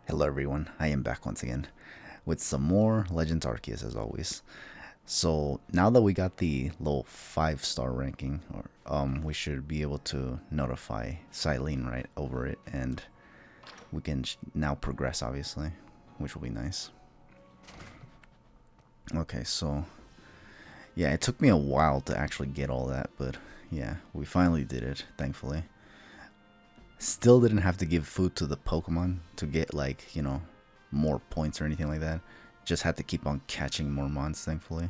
Hello everyone, I am back once again with some more Legends Arceus as always. So now that we got the low 5-star ranking, we should be able to notify Silene right over it, and we can now progress obviously, which will be nice. Okay, so yeah, it took me a while to actually get all that, but yeah, we finally did it, thankfully. Still didn't have to give food to the Pokemon to get, like, more points or anything like that. Just had to keep on catching more mons, thankfully.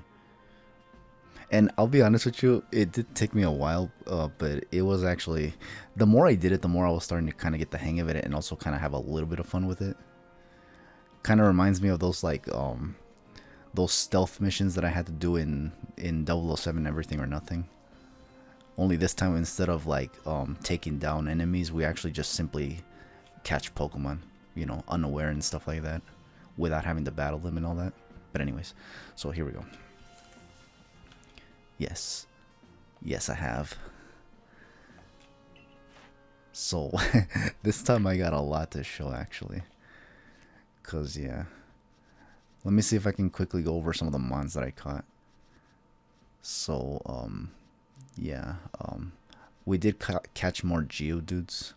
And I'll be honest with you, it did take me a while, but it was actually, the more I did it, the more I was starting to kind of get the hang of it and also kind of have a little bit of fun with it. Kind of reminds me of those, like, those stealth missions that I had to do in 007 Everything or Nothing. Only this time, instead of like taking down enemies, we actually just simply catch Pokemon, unaware and stuff like that, without having to battle them and all that. But anyways, so here we go. Yes, I have. So this time I got a lot to show actually, cause yeah. Let me see if I can quickly go over some of the mons that I caught. So yeah, we did catch more Geodudes.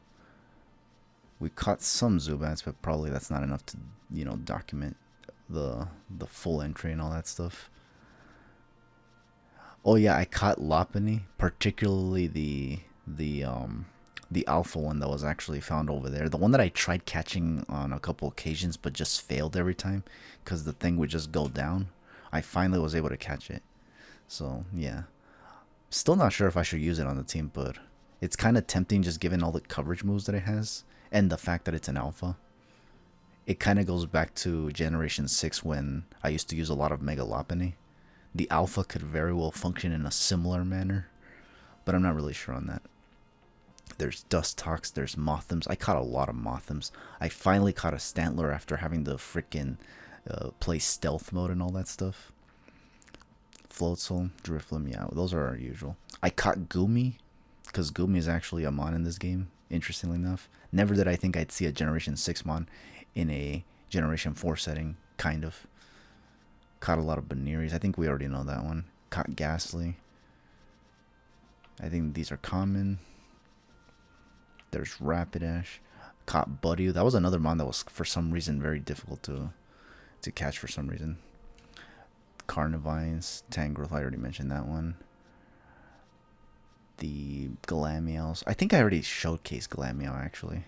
We caught some Zubats, but probably that's not enough to, document the full entry and all that stuff. Oh yeah, I caught Lopunny, particularly the alpha one that was actually found over there. The one that I tried catching on a couple occasions, but just failed every time because the thing would just go down. I finally was able to catch it. So yeah. Still not sure if I should use it on the team, but it's kind of tempting just given all the coverage moves that it has and the fact that it's an alpha. It kind of goes back to Generation 6 when I used to use a lot of Mega Lopunny. The alpha could very well function in a similar manner, but I'm not really sure on that. There's Dustox, there's Mothams. I caught a lot of Mothams. I finally caught a Stantler after having to freaking play stealth mode and all that stuff. Floatzel, Drifloon, yeah, those are our usual. I caught Goomy, because Goomy is actually a mon in this game, interestingly enough. Never did I think I'd see a Generation 6 mon in a Generation 4 setting, kind of. Caught a lot of Beneries, I think we already know that one. Caught Ghastly. I think these are common. There's Rapidash. Caught Buddy, that was another mon that was for some reason very difficult to catch for some reason. Carnivines, Tangrowth, I already mentioned that one. The Glameows, I think I already showcased Glameow actually.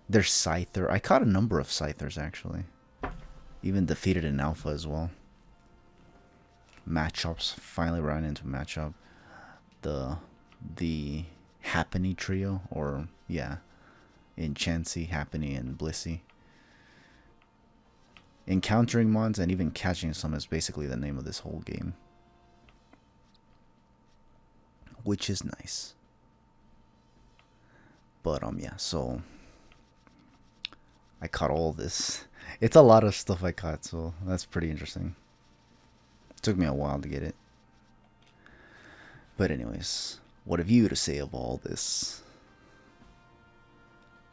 There's Scyther, I caught a number of Scythers actually. Even defeated an alpha as well. Machops, finally ran into Machop. The Happiny trio, or yeah, Enchancy, Happiny, and Blissey. Encountering mons and even catching some is basically the name of this whole game, which is nice. But yeah, so I caught all this. It's a lot of stuff I caught, so that's pretty interesting. It took me a while to get it. But anyways, what have you to say of all this?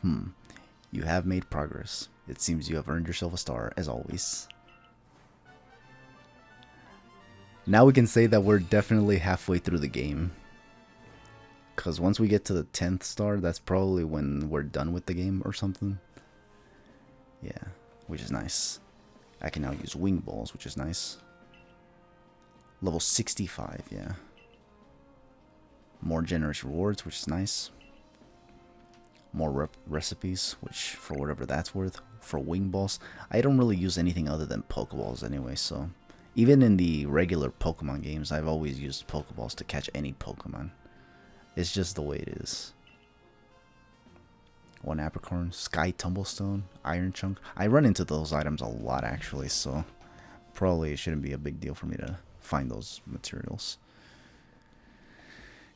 You have made progress. It seems you have earned yourself a star, as always. Now we can say that we're definitely halfway through the game. Because once we get to the 10th star, that's probably when we're done with the game or something. Yeah, which is nice. I can now use Wing Balls, which is nice. Level 65, yeah. More generous rewards, which is nice. More recipes, which for whatever that's worth. For Wing Balls, I don't really use anything other than Pokeballs anyway, so even in the regular Pokemon games, I've always used Pokeballs to catch any Pokemon. It's just the way it is. One Apricorn, Sky Tumblestone, Iron Chunk. I run into those items a lot actually, so probably it shouldn't be a big deal for me to find those materials.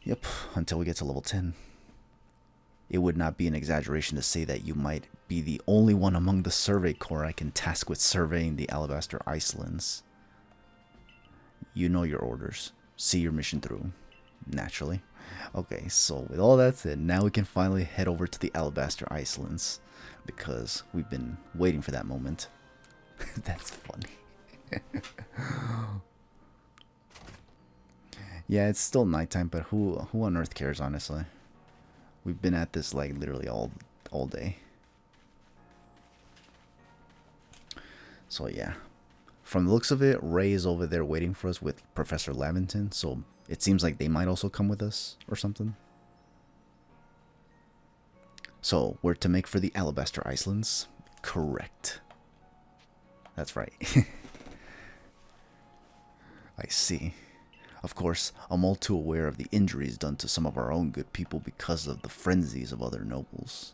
Yep, until we get to level 10. It would not be an exaggeration to say that you might be the only one among the Survey Corps I can task with surveying the Alabaster Icelands. You know your orders. See your mission through. Naturally. Okay, so with all that said, now we can finally head over to the Alabaster Icelands. because we've been waiting for that moment. That's funny. Yeah, it's still nighttime, but who on earth cares, honestly? We've been at this like literally all day. So yeah. From the looks of it, Ray is over there waiting for us with Professor Lavington, so it seems like they might also come with us or something. So, we're to make for the Alabaster Islands? Correct. That's right. I see. Of course, I'm all too aware of the injuries done to some of our own good people because of the frenzies of other nobles.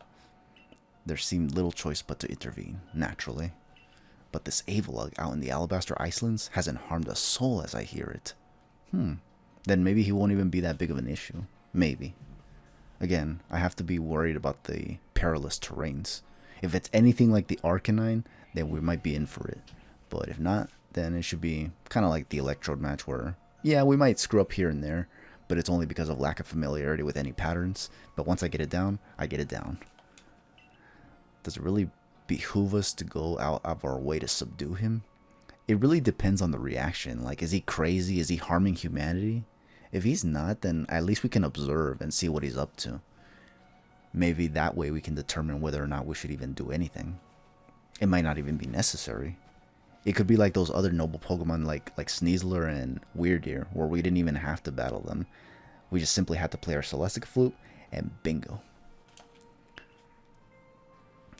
There seemed little choice but to intervene, naturally. But this Avalug out in the Alabaster Islands hasn't harmed a soul as I hear it. Then maybe he won't even be that big of an issue. Maybe. Again, I have to be worried about the perilous terrains. If it's anything like the Arcanine, then we might be in for it. But if not, then it should be kind of like the Electrode match where, yeah, we might screw up here and there, but it's only because of lack of familiarity with any patterns. But once I get it down, I get it down. Does it really behoove us to go out of our way to subdue him? It really depends on the reaction. Like, is he crazy? Is he harming humanity? If he's not, then at least we can observe and see what he's up to. Maybe that way we can determine whether or not we should even do anything. It might not even be necessary. It could be like those other noble Pokemon like Sneasler and Weirdeer, where we didn't even have to battle them. We just simply had to play our Celestic Flute, and bingo.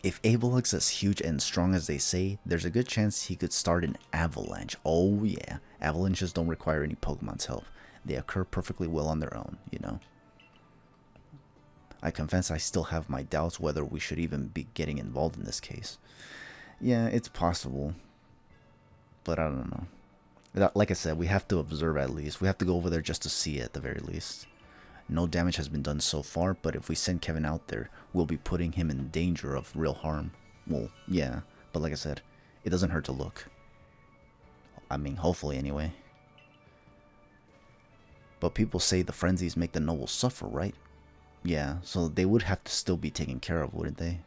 If Avalug's as huge and strong as they say, there's a good chance he could start an avalanche. Oh yeah, avalanches don't require any Pokemon's help. They occur perfectly well on their own, you know. I confess I still have my doubts whether we should even be getting involved in this case. Yeah, it's possible, but I don't know. Like I said, we have to observe at least. We have to go over there just to see it at the very least. No damage has been done so far, but if we send Kevin out there, we'll be putting him in danger of real harm. Well, yeah, but like I said, it doesn't hurt to look. I mean, hopefully anyway. But people say the frenzies make the nobles suffer, right? Yeah, so they would have to still be taken care of, wouldn't they?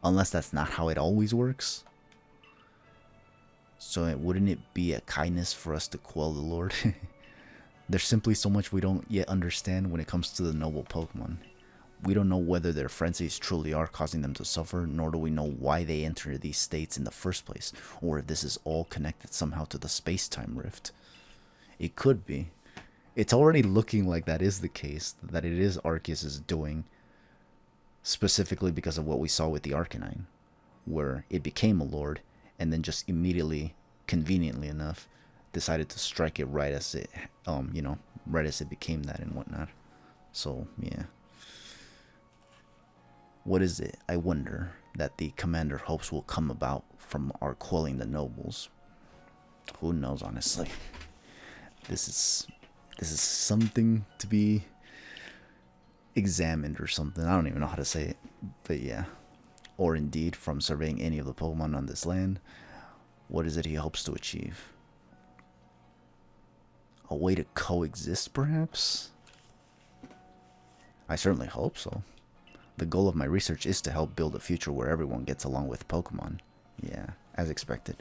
Unless that's not how it always works. So wouldn't it be a kindness for us to quell the Lord? There's simply so much we don't yet understand when it comes to the noble Pokemon. We don't know whether their frenzies truly are causing them to suffer, nor do we know why they enter these states in the first place, or if this is all connected somehow to the space-time rift. It could be. It's already looking like that is the case, that it is Arceus' doing, specifically because of what we saw with the Arcanine, where it became a lord, and then just immediately, conveniently enough, decided to strike it right as it, right as it became that and whatnot. So, yeah. What is it, I wonder, that the commander hopes will come about from our quelling the nobles? Who knows, honestly. This is something to be examined or something. I don't even know how to say it, but yeah. Or indeed, from surveying any of the Pokemon on this land, what is it he hopes to achieve? A way to coexist, perhaps? I certainly hope so. The goal of my research is to help build a future where everyone gets along with Pokemon. Yeah, as expected.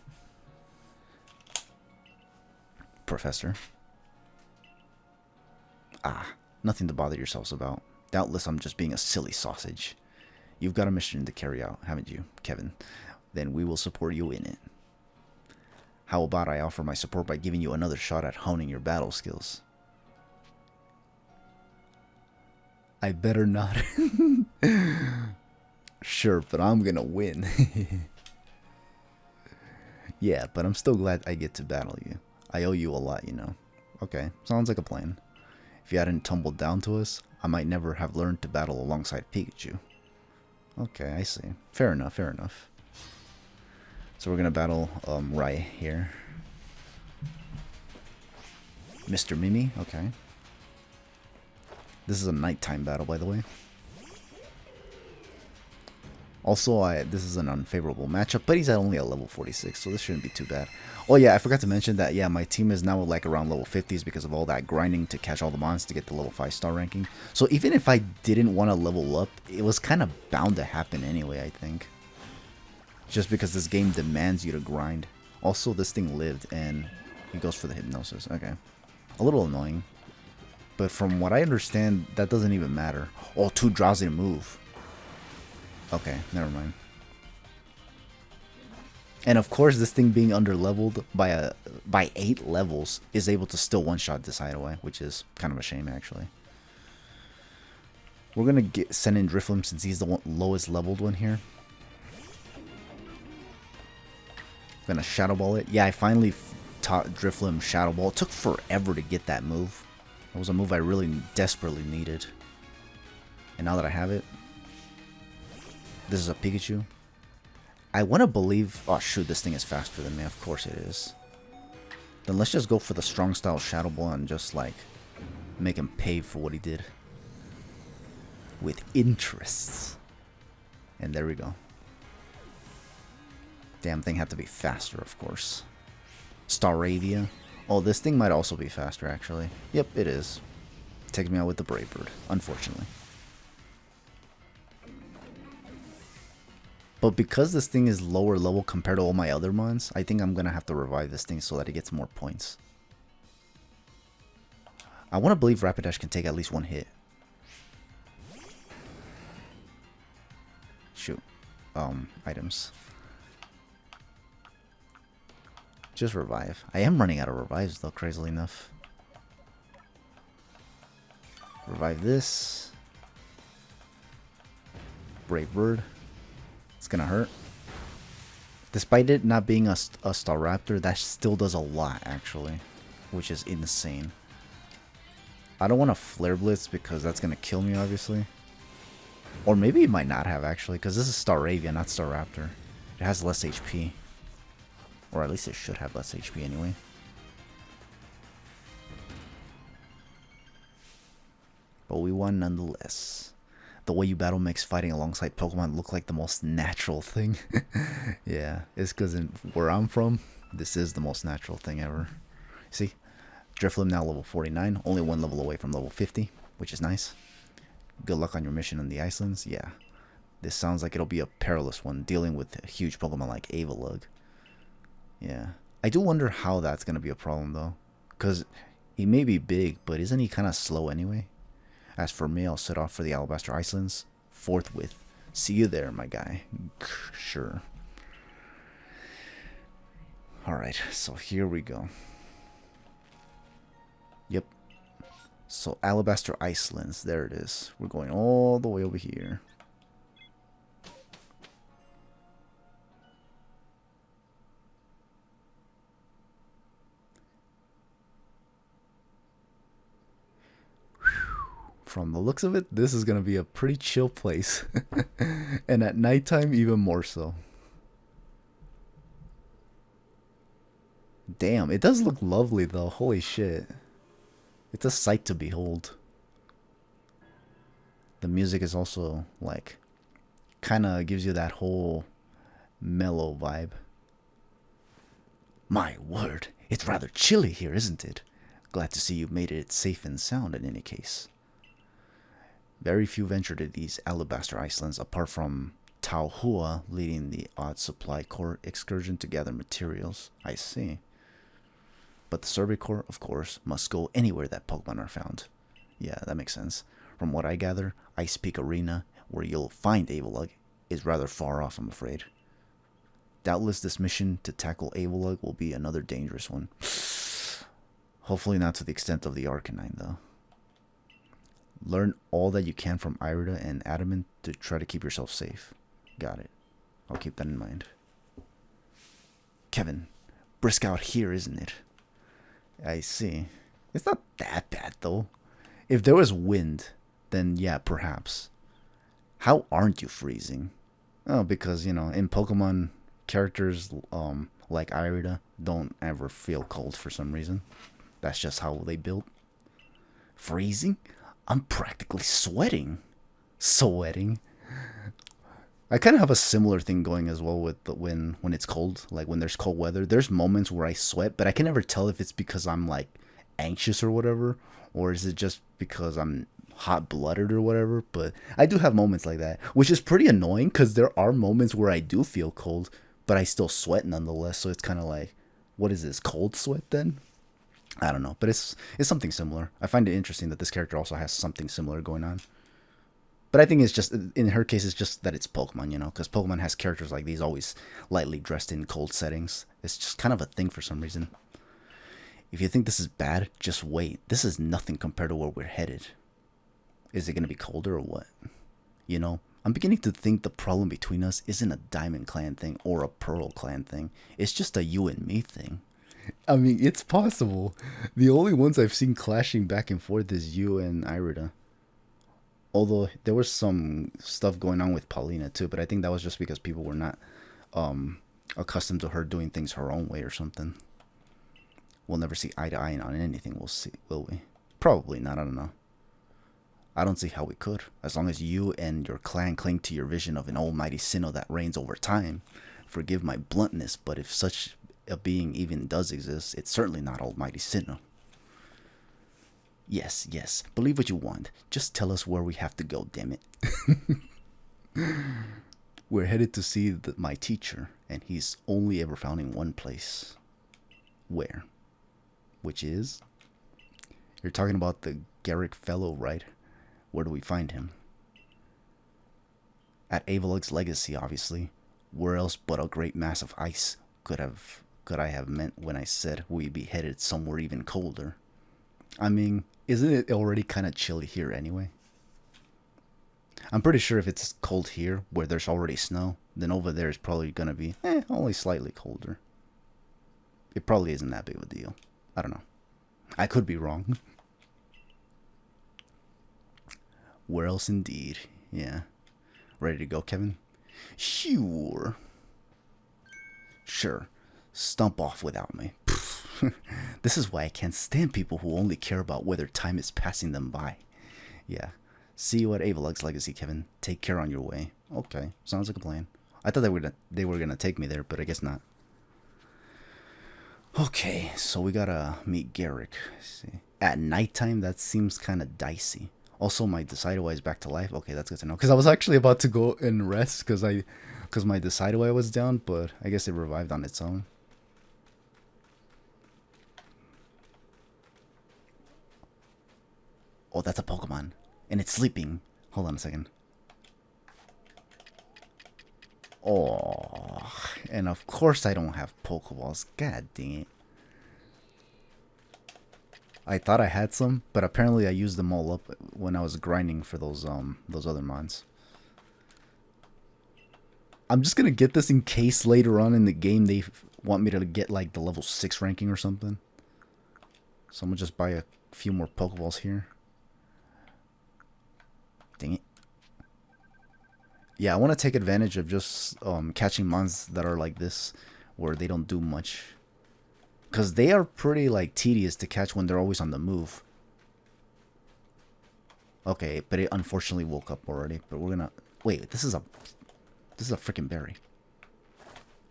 Professor. Nothing to bother yourselves about. Doubtless I'm just being a silly sausage. You've got a mission to carry out, haven't you, Kevin? Then we will support you in it. How about I offer my support by giving you another shot at honing your battle skills? I better not. Sure, but I'm gonna win. Yeah, but I'm still glad I get to battle you. I owe you a lot, you know. Okay, sounds like a plan. If you hadn't tumbled down to us, I might never have learned to battle alongside Pikachu. Okay, I see. Fair enough, fair enough. So we're gonna battle Rai here. Mr. Mimi, okay. This is a nighttime battle, by the way. Also, this is an unfavorable matchup, but he's at only at level 46, so this shouldn't be too bad. Oh yeah, I forgot to mention that, yeah, my team is now like around level 50s because of all that grinding to catch all the mons to get the level 5-star ranking. So even if I didn't want to level up, it was kind of bound to happen anyway, I think. Just because this game demands you to grind. Also, this thing lived, and he goes for the hypnosis. Okay. A little annoying. But from what I understand, that doesn't even matter. Oh, too drowsy to move. Okay, never mind. And of course, this thing being under-leveled by 8 levels is able to still one-shot this hideaway, which is kind of a shame, actually. We're going to send in Drifloon since he's the lowest leveled one here. Gonna Shadow Ball it. Yeah, I finally taught Drifloon Shadow Ball. It took forever to get that move. It was a move I really desperately needed. And now that I have it, this is a Pikachu. I want to believe... Oh, shoot, this thing is faster than me. Of course it is. Then let's just go for the strong style Shadow Ball and just, like, make him pay for what he did. With interests. And there we go. Damn thing had to be faster, of course. Staravia. Oh, this thing might also be faster, actually. Yep, it is. Takes me out with the Brave Bird, unfortunately. But because this thing is lower level compared to all my other mons, I think I'm going to have to revive this thing so that it gets more points. I want to believe Rapidash can take at least one hit. Shoot. Items. Just revive. I am running out of revives though, crazily enough. Revive this. Brave Bird. It's gonna hurt. Despite it not being a Staraptor, that still does a lot, actually. Which is insane. I don't want to Flare Blitz because that's gonna kill me, obviously. Or maybe it might not have, actually, because this is Staravia, not Staraptor. It has less HP. Or at least it should have less HP anyway. But we won nonetheless. The way you battle makes fighting alongside Pokemon look like the most natural thing. Yeah, it's because where I'm from, this is the most natural thing ever. See? Drifloon now level 49, only one level away from level 50, which is nice. Good luck on your mission in the Icelands. Yeah, this sounds like it'll be a perilous one, dealing with a huge Pokemon like Avalugg. Yeah, I do wonder how that's going to be a problem, though. Because he may be big, but isn't he kind of slow anyway? As for me, I'll set off for the Alabaster Icelands forthwith. See you there, my guy. Sure. Alright, so here we go. Yep. So, Alabaster Icelands, there it is. We're going all the way over here. From the looks of it, this is going to be a pretty chill place. And at nighttime, even more so. Damn, it does look lovely though. Holy shit. It's a sight to behold. The music is also, like, kind of gives you that whole mellow vibe. My word, it's rather chilly here, isn't it? Glad to see you made it safe and sound in any case. Very few venture to these Alabaster Icelands apart from Tauhua leading the Odd Supply Corps excursion to gather materials. I see. But the Survey Corps, of course, must go anywhere that Pokemon are found. Yeah, that makes sense. From what I gather, Ice Peak Arena, where you'll find Avalugg, is rather far off, I'm afraid. Doubtless this mission to tackle Avalugg will be another dangerous one. Hopefully not to the extent of the Arcanine, though. Learn all that you can from Irida and Adamant to try to keep yourself safe. Got it. I'll keep that in mind. Kevin, brisk out here, isn't it? I see. It's not that bad, though. If there was wind, then yeah, perhaps. How aren't you freezing? Oh, because, you know, in Pokemon, characters like Irida don't ever feel cold for some reason. That's just how they built. Freezing? I'm practically sweating. Sweating. I kind of have a similar thing going as well with when it's cold. Like when there's cold weather, there's moments where I sweat, but I can never tell if it's because I'm like anxious or whatever, or is it just because I'm hot-blooded or whatever, but I do have moments like that, which is pretty annoying because there are moments where I do feel cold, but I still sweat nonetheless. So it's kind of like, what is this, cold sweat then? I don't know, but it's something similar. I find it interesting that this character also has something similar going on. But I think it's just, in her case, it's just that it's Pokemon, you know, because Pokemon has characters like these always lightly dressed in cold settings. It's just kind of a thing for some reason. If you think this is bad, just wait. This is nothing compared to where we're headed. Is it going to be colder or what? You know, I'm beginning to think the problem between us isn't a Diamond Clan thing or a Pearl Clan thing. It's just a you and me thing. I mean, it's possible. The only ones I've seen clashing back and forth is you and Irida. Although there was some stuff going on with Paulina too, but I think that was just because people were not accustomed to her doing things her own way or something. We'll never see eye to eye on anything, we'll see, will we? Probably not, I don't know. I don't see how we could, as long as you and your clan cling to your vision of an almighty Sinnoh that reigns over time. Forgive my bluntness, but if such a being even does exist, it's certainly not almighty Sinnoh. Yes, yes, believe what you want. Just tell us where we have to go, damn it. We're headed to see my teacher, and he's only ever found in one place. Where? Which is? You're talking about the Garrick fellow, right? Where do we find him? At Avalug's legacy, obviously. Where else but a great mass of ice could I have meant when I said we'd be headed somewhere even colder? I mean, isn't it already kind of chilly here anyway? I'm pretty sure if it's cold here, where there's already snow, then over there is probably gonna be, only slightly colder. It probably isn't that big of a deal. I don't know. I could be wrong. Where else indeed? Yeah. Ready to go, Kevin? Sure. Sure. Stump off without me. This is why I can't stand people who only care about whether time is passing them by. Yeah. See you at Avalug's legacy, Kevin. Take care on your way. Okay. Sounds like a plan. I thought they were gonna take me there, but I guess not. Okay, so we gotta meet Garrick. See. At nighttime, that seems kind of dicey. Also, my Decidueye is back to life. Okay, that's good to know. Because I was actually about to go and rest because my Decidueye was down, but I guess it revived on its own. Oh, that's a Pokemon. And it's sleeping. Hold on a second. Oh, and of course I don't have Pokeballs. God dang it. I thought I had some, but apparently I used them all up when I was grinding for those other mons. I'm just gonna get this in case later on in the game they want me to get like the level 6 ranking or something. So I'm gonna just buy a few more Pokeballs here. Dang it. Yeah, I want to take advantage of just catching mons that are like this, where they don't do much. Because they are pretty like tedious to catch when they're always on the move. Okay, but it unfortunately woke up already. But we're gonna... Wait, this is a freaking berry.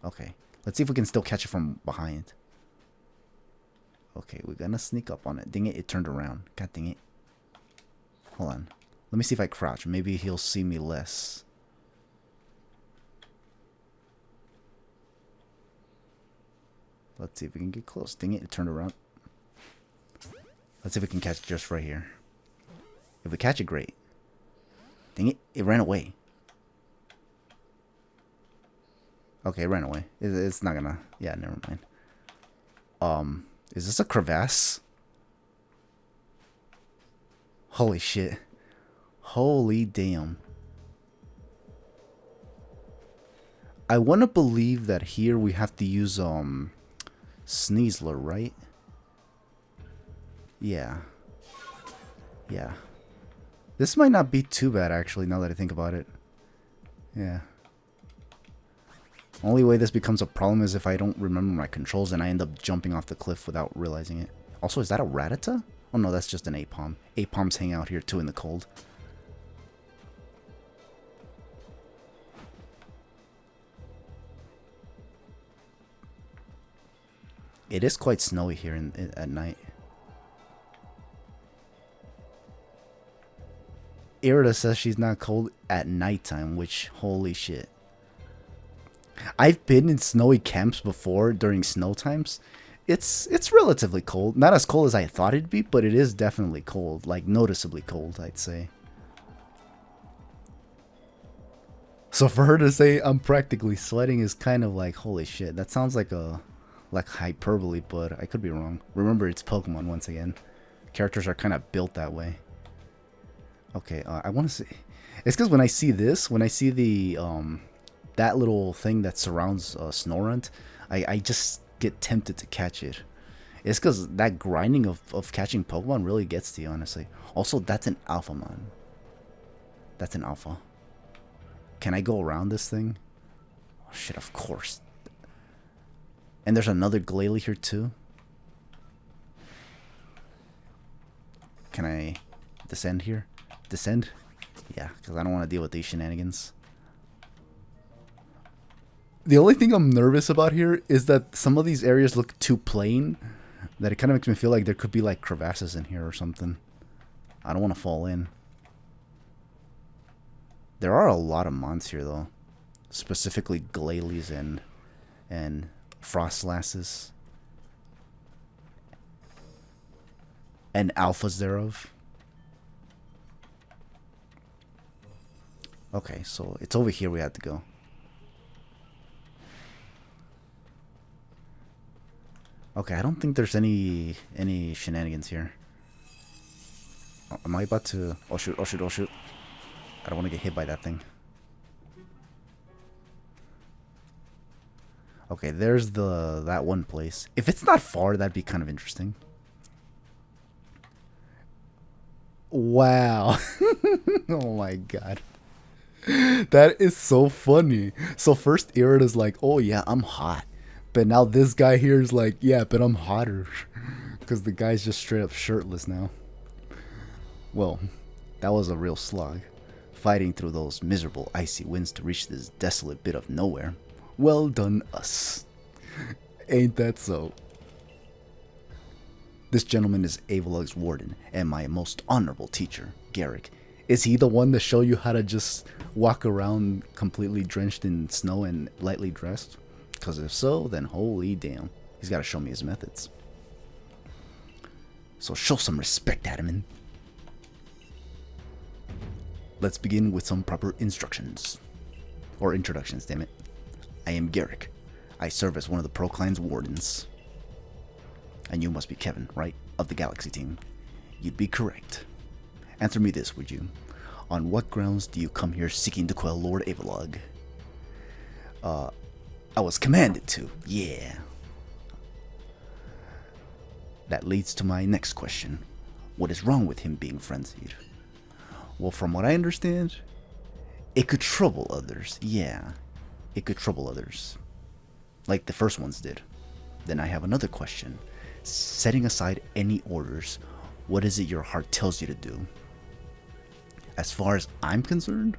Okay, let's see if we can still catch it from behind. Okay, we're gonna sneak up on it. Dang it, it turned around. God dang it. Hold on. Let me see if I crouch. Maybe he'll see me less. Let's see if we can get close. Dang it, it turned around. Let's see if we can catch it just right here. If we catch it, great. Dang it, it ran away. Okay, it ran away. It's not gonna... Yeah, never mind. Is this a crevasse? Holy shit. Holy damn. I want to believe that here we have to use, Sneasler, right? Yeah. Yeah. This might not be too bad, actually, now that I think about it. Yeah. Only way this becomes a problem is if I don't remember my controls and I end up jumping off the cliff without realizing it. Also, is that a Rattata? Oh no, that's just an Apom. Apoms hang out here too in the cold. It is quite snowy here at night. Irida says she's not cold at nighttime, which, holy shit. I've been in snowy camps before during snow times. It's relatively cold. Not as cold as I thought it'd be, but it is definitely cold. Like, noticeably cold, I'd say. So for her to say I'm practically sweating is kind of like, holy shit. That sounds like hyperbole, but I could be wrong. Remember, it's Pokemon once again. Characters are kind of built that way. Okay, I want to see. It's because when I see this, when I see the that little thing that surrounds Snorunt, I just get tempted to catch it. It's because that grinding of catching Pokemon really gets to you, honestly. Also, that's an Alpha Mon. That's an Alpha. Can I go around this thing? Oh, shit, of course. And there's another Glalie here, too. Can I descend here? Descend? Yeah, because I don't want to deal with these shenanigans. The only thing I'm nervous about here is that some of these areas look too plain, that it kind of makes me feel like there could be like crevasses in here or something. I don't want to fall in. There are a lot of mons here though, specifically Glalies and Frostlasses and alphas thereof. Okay, so it's over here we have to go. Okay, I don't think there's any shenanigans here. Am I about to... Oh shoot, oh shoot, oh shoot. I don't want to get hit by that thing. Okay, there's that one place. If it's not far, that'd be kind of interesting. Wow. Oh my god. That is so funny. So first Irida's like, oh yeah, I'm hot. But now this guy here is like, yeah, but I'm hotter. Because the guy's just straight up shirtless now. Well, that was a real slog. Fighting through those miserable icy winds to reach this desolate bit of nowhere. Well done us. Ain't that so? This gentleman is Avalug's warden and my most honorable teacher, Garrick. Is he the one to show you how to just walk around completely drenched in snow and lightly dressed? Because if so, then holy damn. He's got to show me his methods. So show some respect, Adaman. Let's begin with some proper instructions. Or introductions, damn it. I am Garrick. I serve as one of the Procline's wardens. And you must be Kevin, right? Of the Galaxy team. You'd be correct. Answer me this, would you? On what grounds do you come here seeking to quell Lord Avalug? I was commanded to, yeah. That leads to my next question. What is wrong with him being frenzied? Well, from what I understand, it could trouble others, yeah. It could trouble others. Like the first ones did. Then I have another question. Setting aside any orders, what is it your heart tells you to do? As far as I'm concerned,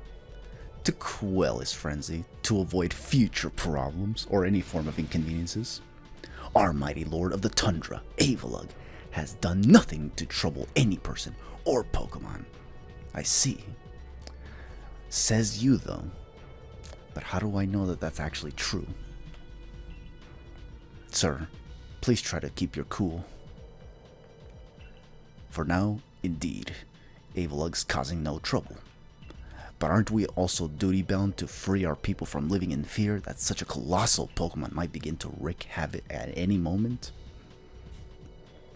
to quell his frenzy, to avoid future problems or any form of inconveniences. Our mighty lord of the tundra, Avalug, has done nothing to trouble any person or Pokemon. I see. Says you, though. But how do I know that that's actually true? Sir, please try to keep your cool. For now, indeed, Avalug's causing no trouble. But aren't we also duty-bound to free our people from living in fear that such a colossal Pokemon might begin to wreak havoc at any moment?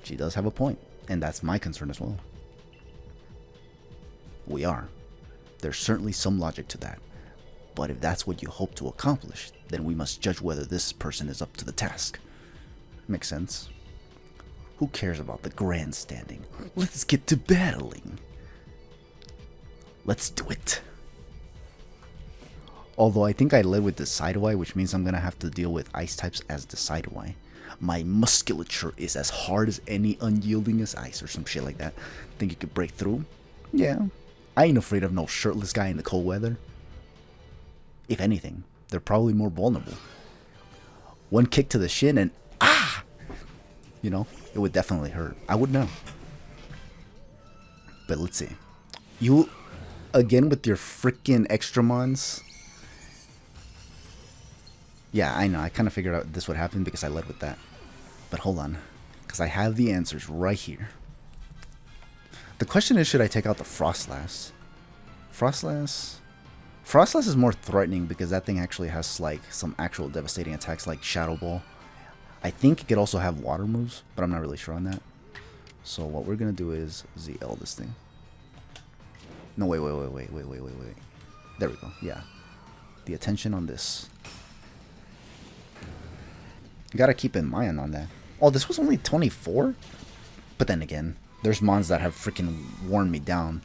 She does have a point, and that's my concern as well. We are. There's certainly some logic to that. But if that's what you hope to accomplish, then we must judge whether this person is up to the task. Makes sense. Who cares about the grandstanding? Let's get to battling. Let's do it. Although I think I led with Decidueye, which means I'm going to have to deal with ice types as Decidueye. My musculature is as hard as any unyielding as ice or some shit like that. Think you could break through? Yeah. I ain't afraid of no shirtless guy in the cold weather. If anything, they're probably more vulnerable. One kick to the shin and ah! You know, it would definitely hurt. I would know. But let's see. Again with your freaking extra mons. Yeah, I know. I kind of figured out this would happen because I led with that. But hold on. Because I have the answers right here. The question is, should I take out the Frostlass? Frostlass? Frostlass is more threatening because that thing actually has like some actual devastating attacks like Shadow Ball. I think it could also have water moves, but I'm not really sure on that. So what we're going to do is ZL this thing. No, wait. There we go. Yeah. The attention on this. You gotta keep in mind on that. Oh, this was only 24? But then again, there's mons that have freaking worn me down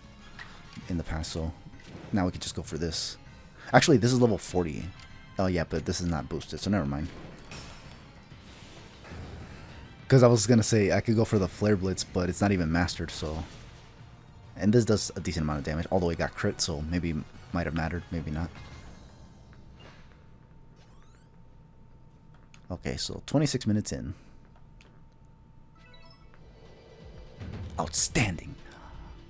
in the past, so now we can just go for this. Actually, this is level 40. Oh yeah, but this is not boosted, so never mind. Because I was gonna say I could go for the Flare Blitz, but it's not even mastered, so... And this does a decent amount of damage, although it got crit, so maybe might have mattered, maybe not. Okay, so 26 minutes in. Outstanding.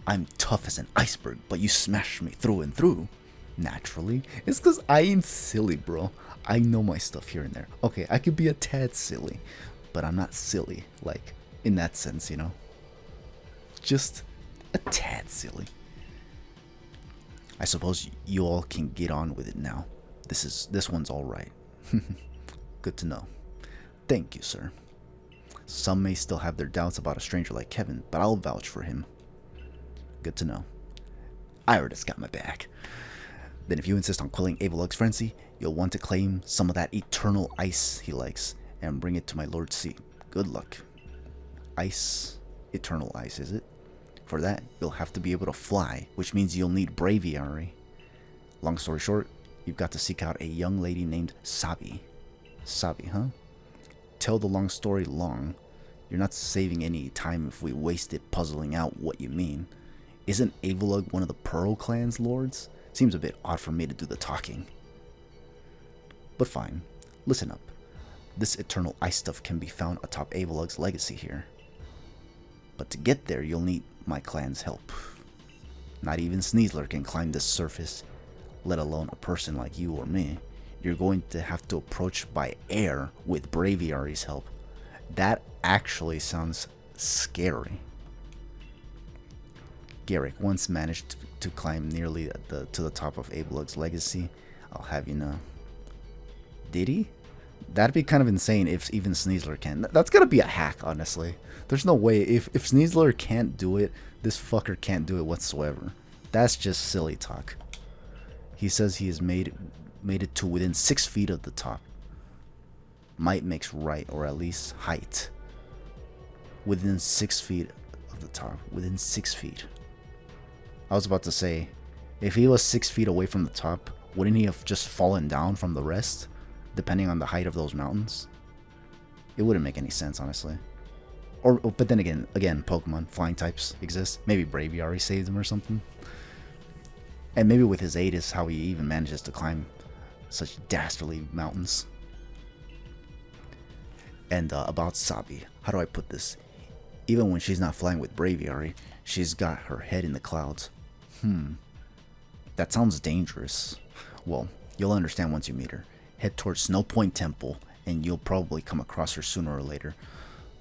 I'm tough as an iceberg, but you smashed me through and through. Naturally. It's because I ain't silly, bro. I know my stuff here and there. Okay, I could be a tad silly, but I'm not silly, like, in that sense, you know? Just a tad silly. I suppose you all can get on with it now. This one's alright. Good to know. Thank you, sir. Some may still have their doubts about a stranger like Kevin, but I'll vouch for him. Good to know. Iridus got my back. Then if you insist on quelling Avalug's frenzy, you'll want to claim some of that eternal ice he likes and bring it to my lord's seat. Good luck. Ice. Eternal ice, is it? For that, you'll have to be able to fly, which means you'll need braviary. Long story short, you've got to seek out a young lady named Sabi. Sabi, huh? Tell the long story long. You're not saving any time if we waste it puzzling out what you mean. Isn't Avalug one of the Pearl Clan's lords? Seems a bit odd for me to do the talking. But fine. Listen up. This eternal ice stuff can be found atop Avalug's legacy here. But to get there, you'll need my clan's help. Not even Sneasler can climb this surface, let alone a person like you or me. You're going to have to approach by air with Braviary's help. That actually sounds scary. Garrick once managed to climb nearly to the top of Avalug's legacy. I'll have you know. Did he? That'd be kind of insane if even Sneasler can. That's gotta be a hack, honestly. There's no way. If Sneasler can't do it, this fucker can't do it whatsoever. That's just silly talk. He says he has made it to within 6 feet of the top. Might makes right, or at least height. Within 6 feet of the top. Within 6 feet. I was about to say, if he was 6 feet away from the top, wouldn't he have just fallen down from the rest? Depending on the height of those mountains? It wouldn't make any sense, honestly. But then again, Pokemon, flying types exist. Maybe Braviary saved him or something. And maybe with his aid is how he even manages to climb such dastardly mountains. And about Sabi, how do I put this? Even when she's not flying with Braviary, she's got her head in the clouds. That sounds dangerous. Well, you'll understand once you meet her. Head towards Snow Point Temple, and you'll probably come across her sooner or later.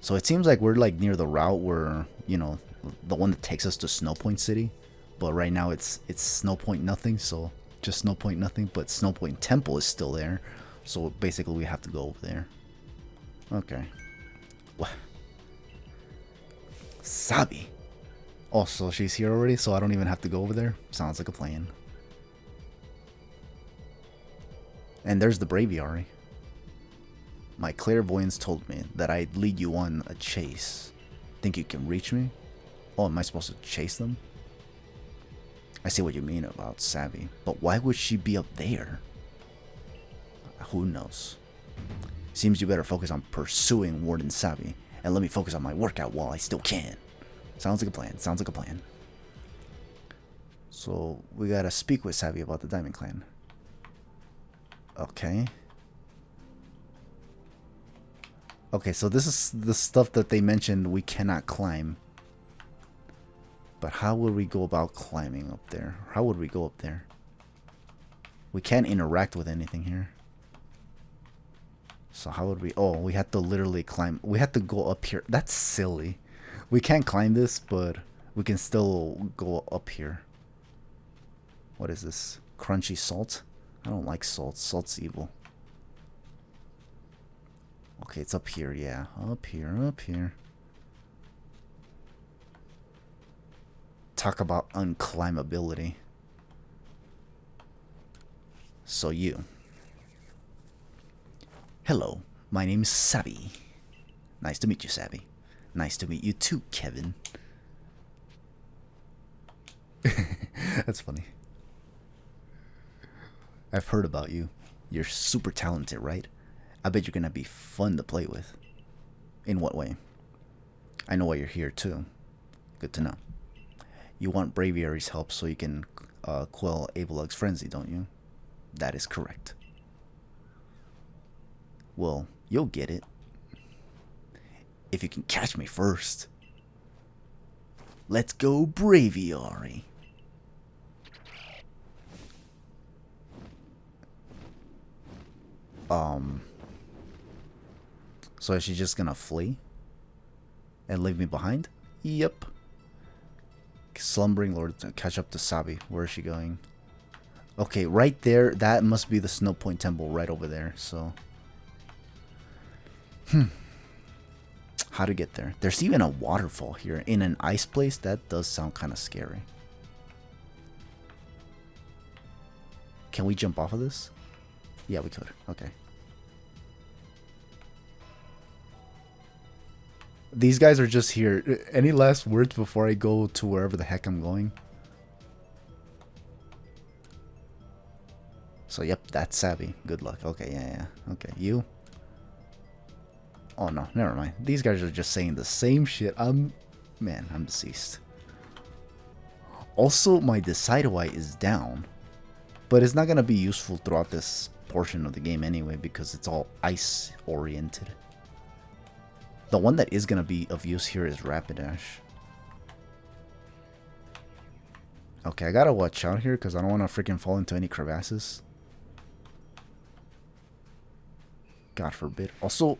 So it seems like we're like near the route where, you know, the one that takes us to Snow Point City. But right now it's Snow Point nothing, so just Snow Point nothing. But Snow Point Temple is still there, so basically we have to go over there. Okay. Sabi. Oh, so she's here already, so I don't even have to go over there? Sounds like a plan. And there's the Braviary. My clairvoyance told me that I'd lead you on a chase. Think you can reach me? Oh, am I supposed to chase them? I see what you mean about Sabi, but why would she be up there? Who knows? Seems you better focus on pursuing Warden Sabi, and let me focus on my workout while I still can. Sounds like a plan, sounds like a plan. So, we gotta speak with Sabi about the Diamond Clan. Okay. Okay, so this is the stuff that they mentioned we cannot climb. But how would we go about climbing up there? How would we go up there? We can't interact with anything here. So how would we... Oh, we had to literally climb. We had to go up here. That's silly. We can't climb this, but we can still go up here. What is this? Crunchy salt? I don't like salt. Salt's evil. Okay, it's up here. Yeah, up here, up here. Talk about unclimbability. So you. Hello, my name's Sabby. Nice to meet you, Sabby. Nice to meet you too, Kevin. That's funny. I've heard about you. You're super talented, right? I bet you're gonna be fun to play with. In what way? I know why you're here too. Good to know. You want Braviary's help so you can quell Avalug's frenzy, don't you? That is correct. Well, you'll get it. If you can catch me first. Let's go, Braviary. So is she just gonna flee? And leave me behind? Yep. Slumbering Lord to catch up to Sabi. Where is she going? Okay, right there. That must be the Snow Point Temple right over there. So, how to get there? There's even a waterfall here in an ice place. That does sound kind of scary. Can we jump off of this? Yeah, we could. Okay. These guys are just here. Any last words before I go to wherever the heck I'm going? So, yep, that's Sabby. Good luck. Okay, yeah. Okay, you? Oh, no, never mind. These guys are just saying the same shit. Man, I'm deceased. Also, my Decidewite is down. But it's not going to be useful throughout this portion of the game anyway because it's all ice-oriented. The one that is going to be of use here is Rapidash. Okay, I gotta watch out here because I don't want to freaking fall into any crevasses. God forbid. Also,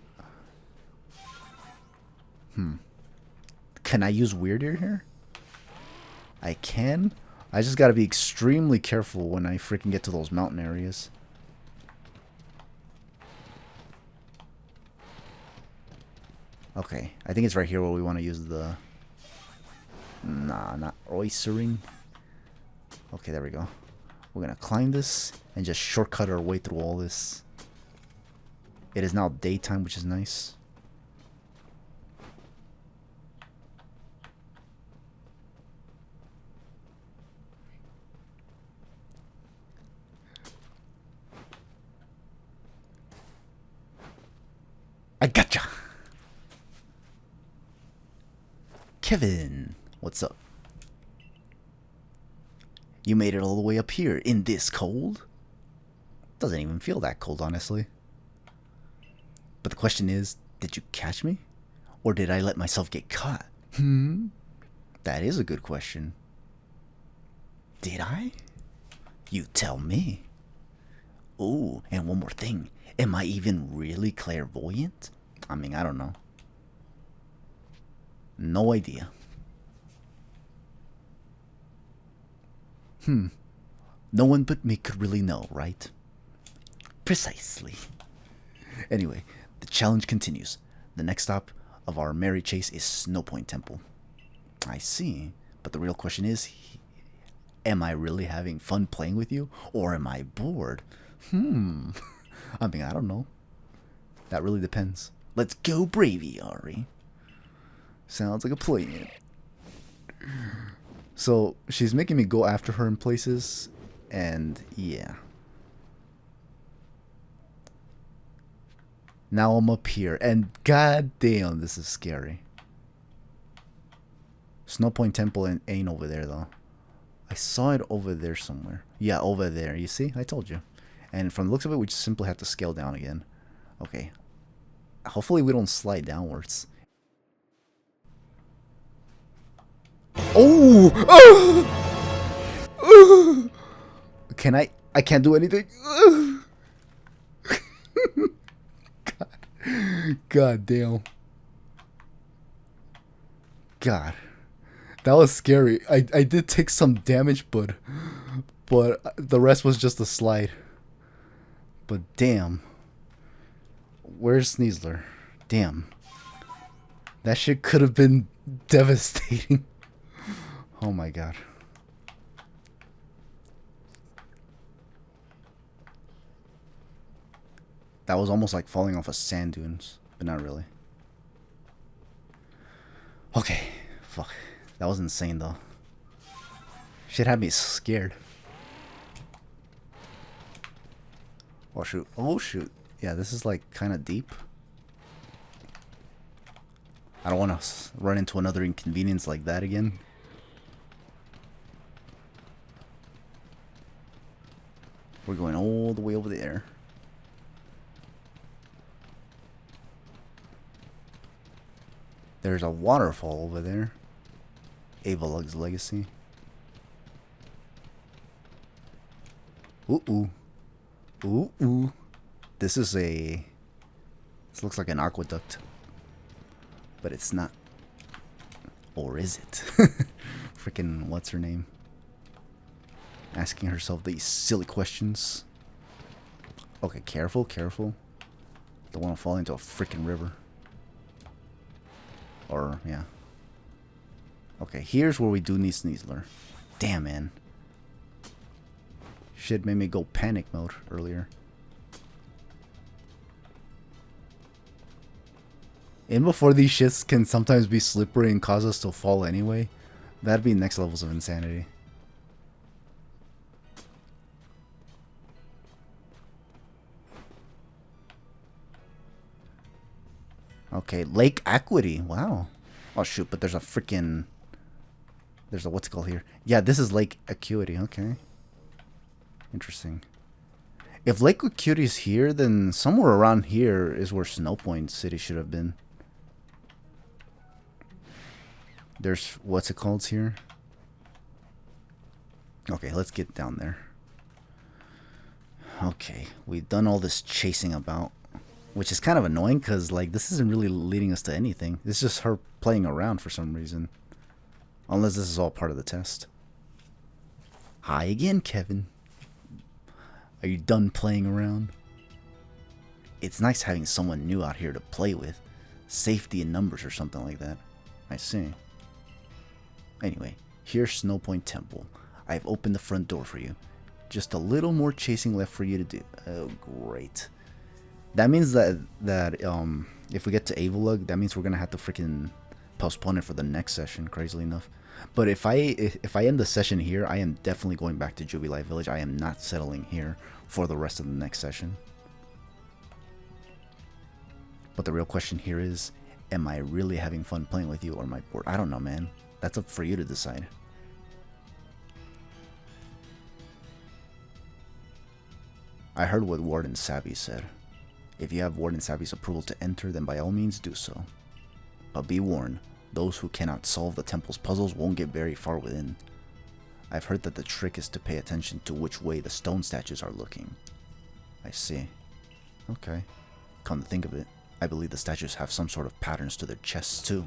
can I use Weird Ear here? I can. I just gotta be extremely careful when I freaking get to those mountain areas. Okay, I think it's right here where we want to use the... Nah, not oystering. Okay, there we go. We're gonna climb this and just shortcut our way through all this. It is now daytime, which is nice. I gotcha! Kevin, what's up? You made it all the way up here in this cold? Doesn't even feel that cold, honestly. But the question is, did you catch me? Or did I let myself get caught? That is a good question. Did I? You tell me. Oh, and one more thing. Am I even really clairvoyant? I mean, I don't know. No idea. No one but me could really know, right? Precisely. Anyway, the challenge continues. The next stop of our merry chase is Snow Point Temple. I see. But the real question is, am I really having fun playing with you? Or am I bored? I mean, I don't know. That really depends. Let's go, Braviary. Sounds like a plan. So, she's making me go after her in places, and yeah. Now I'm up here, and goddamn, this is scary. Snow Point Temple ain't over there, though. I saw it over there somewhere. Yeah, over there. You see? I told you. And from the looks of it, we just simply have to scale down again. Okay. Hopefully we don't slide downwards. Oh! Can I? I can't do anything. God damn. God. That was scary. I did take some damage, but the rest was just a slide. But damn. Where's Sneasler? Damn. That shit could have been devastating. Oh my god. That was almost like falling off of sand dunes, but not really. Okay. Fuck. That was insane though. Shit had me scared. Oh shoot. Oh shoot. Yeah, this is like kind of deep. I don't want to run into another inconvenience like that again. We're going all the way over there. There's a waterfall over there. Avalug's Legacy. Ooh ooh. Ooh ooh. This is a... This looks like an aqueduct. But it's not. Or is it? Freaking what's her name? Asking herself these silly questions. Okay, careful, careful. Don't want to fall into a freaking river. Or, yeah. Okay, here's where we do need Sneasler. Damn, man. Shit made me go panic mode earlier. And before these shits can sometimes be slippery and cause us to fall anyway, that'd be next levels of insanity. Okay, Lake Equity. Wow. Oh shoot, but there's a freaking... There's a what's it called here? Yeah, this is Lake Acuity. Okay. Interesting. If Lake Acuity is here, then somewhere around here is where Snowpoint City should have been. There's what's it called here? Okay, let's get down there. Okay, we've done all this chasing about, which is kind of annoying because like this isn't really leading us to anything. It's just her playing around for some reason. Unless this is all part of the test. Hi again, Kevin. Are you done playing around? It's nice having someone new out here to play with. Safety in numbers or something like that. I see. Anyway, here's Snowpoint Temple. I've opened the front door for you. Just a little more chasing left for you to do. Oh, great. That means that if we get to Avalug, that means we're gonna have to freaking postpone it for the next session, crazily enough. But if I end the session here, I am definitely going back to Jubilee Village. I am not settling here for the rest of the next session. But the real question here is, am I really having fun playing with you or am I bored? I don't know, man. That's up for you to decide. I heard what Warden Savvy said. If you have Warden Savvy's approval to enter, then by all means do so. But be warned, those who cannot solve the temple's puzzles won't get very far within. I've heard that the trick is to pay attention to which way the stone statues are looking. I see. Okay. Come to think of it, I believe the statues have some sort of patterns to their chests too.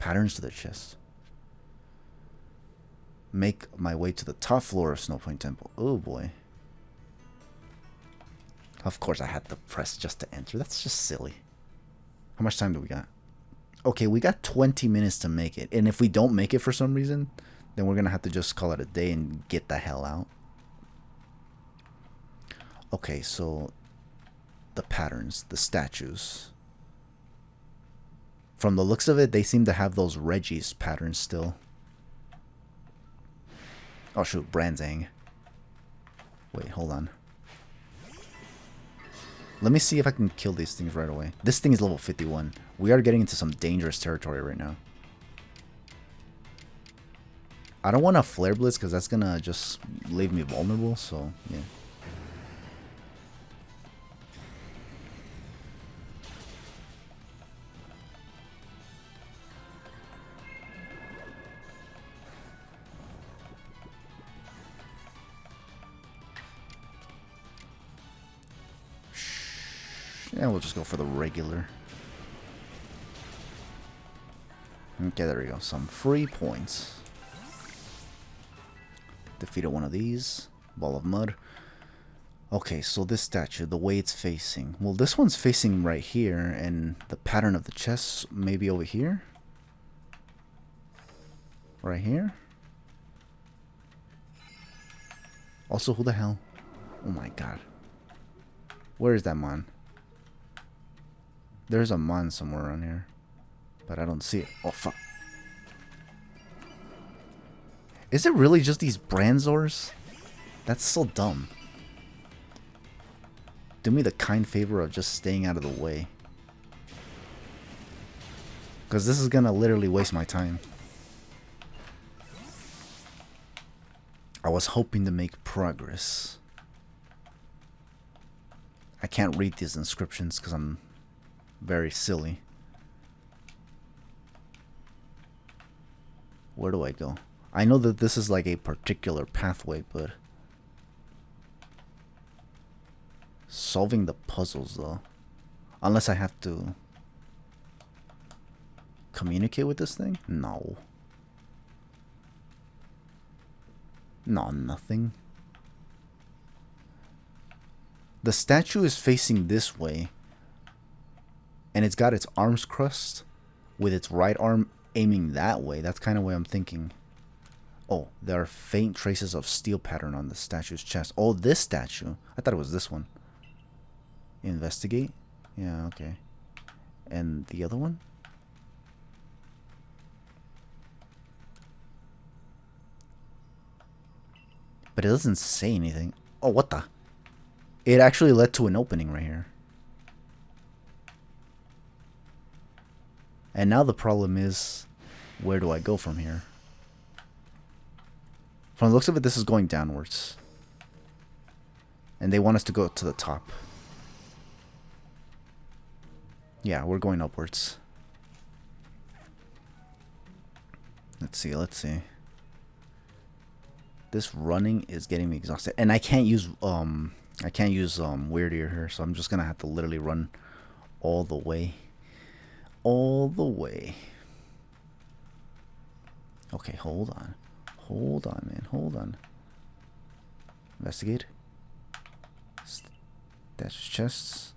Patterns to their chests. Make my way to the top floor of Snowpoint Temple. Oh boy. Of course I had to press just to enter. That's just silly. How much time do we got? Okay, we got 20 minutes to make it. And if we don't make it for some reason, then we're going to have to just call it a day and get the hell out. Okay, so the patterns, the statues. From the looks of it, they seem to have those Reggie's patterns still. Oh shoot, Branzang. Wait, hold on. Let me see if I can kill these things right away. This thing is level 51. We are getting into some dangerous territory right now. I don't want to Flare Blitz because that's going to just leave me vulnerable, so yeah. And we'll just go for the regular. Okay, there we go. Some free points. Defeated one of these. Ball of mud. Okay, so this statue, the way it's facing. Well, this one's facing right here, and the pattern of the chest maybe over here. Right here. Also, who the hell? Oh my god. Where is that mon? There's a mon somewhere around here. But I don't see it. Oh, fuck. Is it really just these Branzors? That's so dumb. Do me the kind favor of just staying out of the way. Because this is gonna literally waste my time. I was hoping to make progress. I can't read these inscriptions because I'm very silly. Where do I go? I know that this is like a particular pathway, but... solving the puzzles, though. Unless I have to... communicate with this thing? No. No, nothing. The statue is facing this way. And it's got its arms crossed with its right arm aiming that way. That's kind of what I'm thinking. Oh, there are faint traces of steel pattern on the statue's chest. Oh, this statue. I thought it was this one. Investigate? Yeah, okay. And the other one? But it doesn't say anything. Oh, what the? It actually led to an opening right here. And now the problem is, where do I go from here? From the looks of it, this is going downwards. And they want us to go to the top. Yeah, we're going upwards. Let's see, let's see. This running is getting me exhausted. And I can't use weird ear here, so I'm just gonna have to literally run all the way. All the way. Okay, hold on. Hold on, man. Hold on. Investigate. That's chests.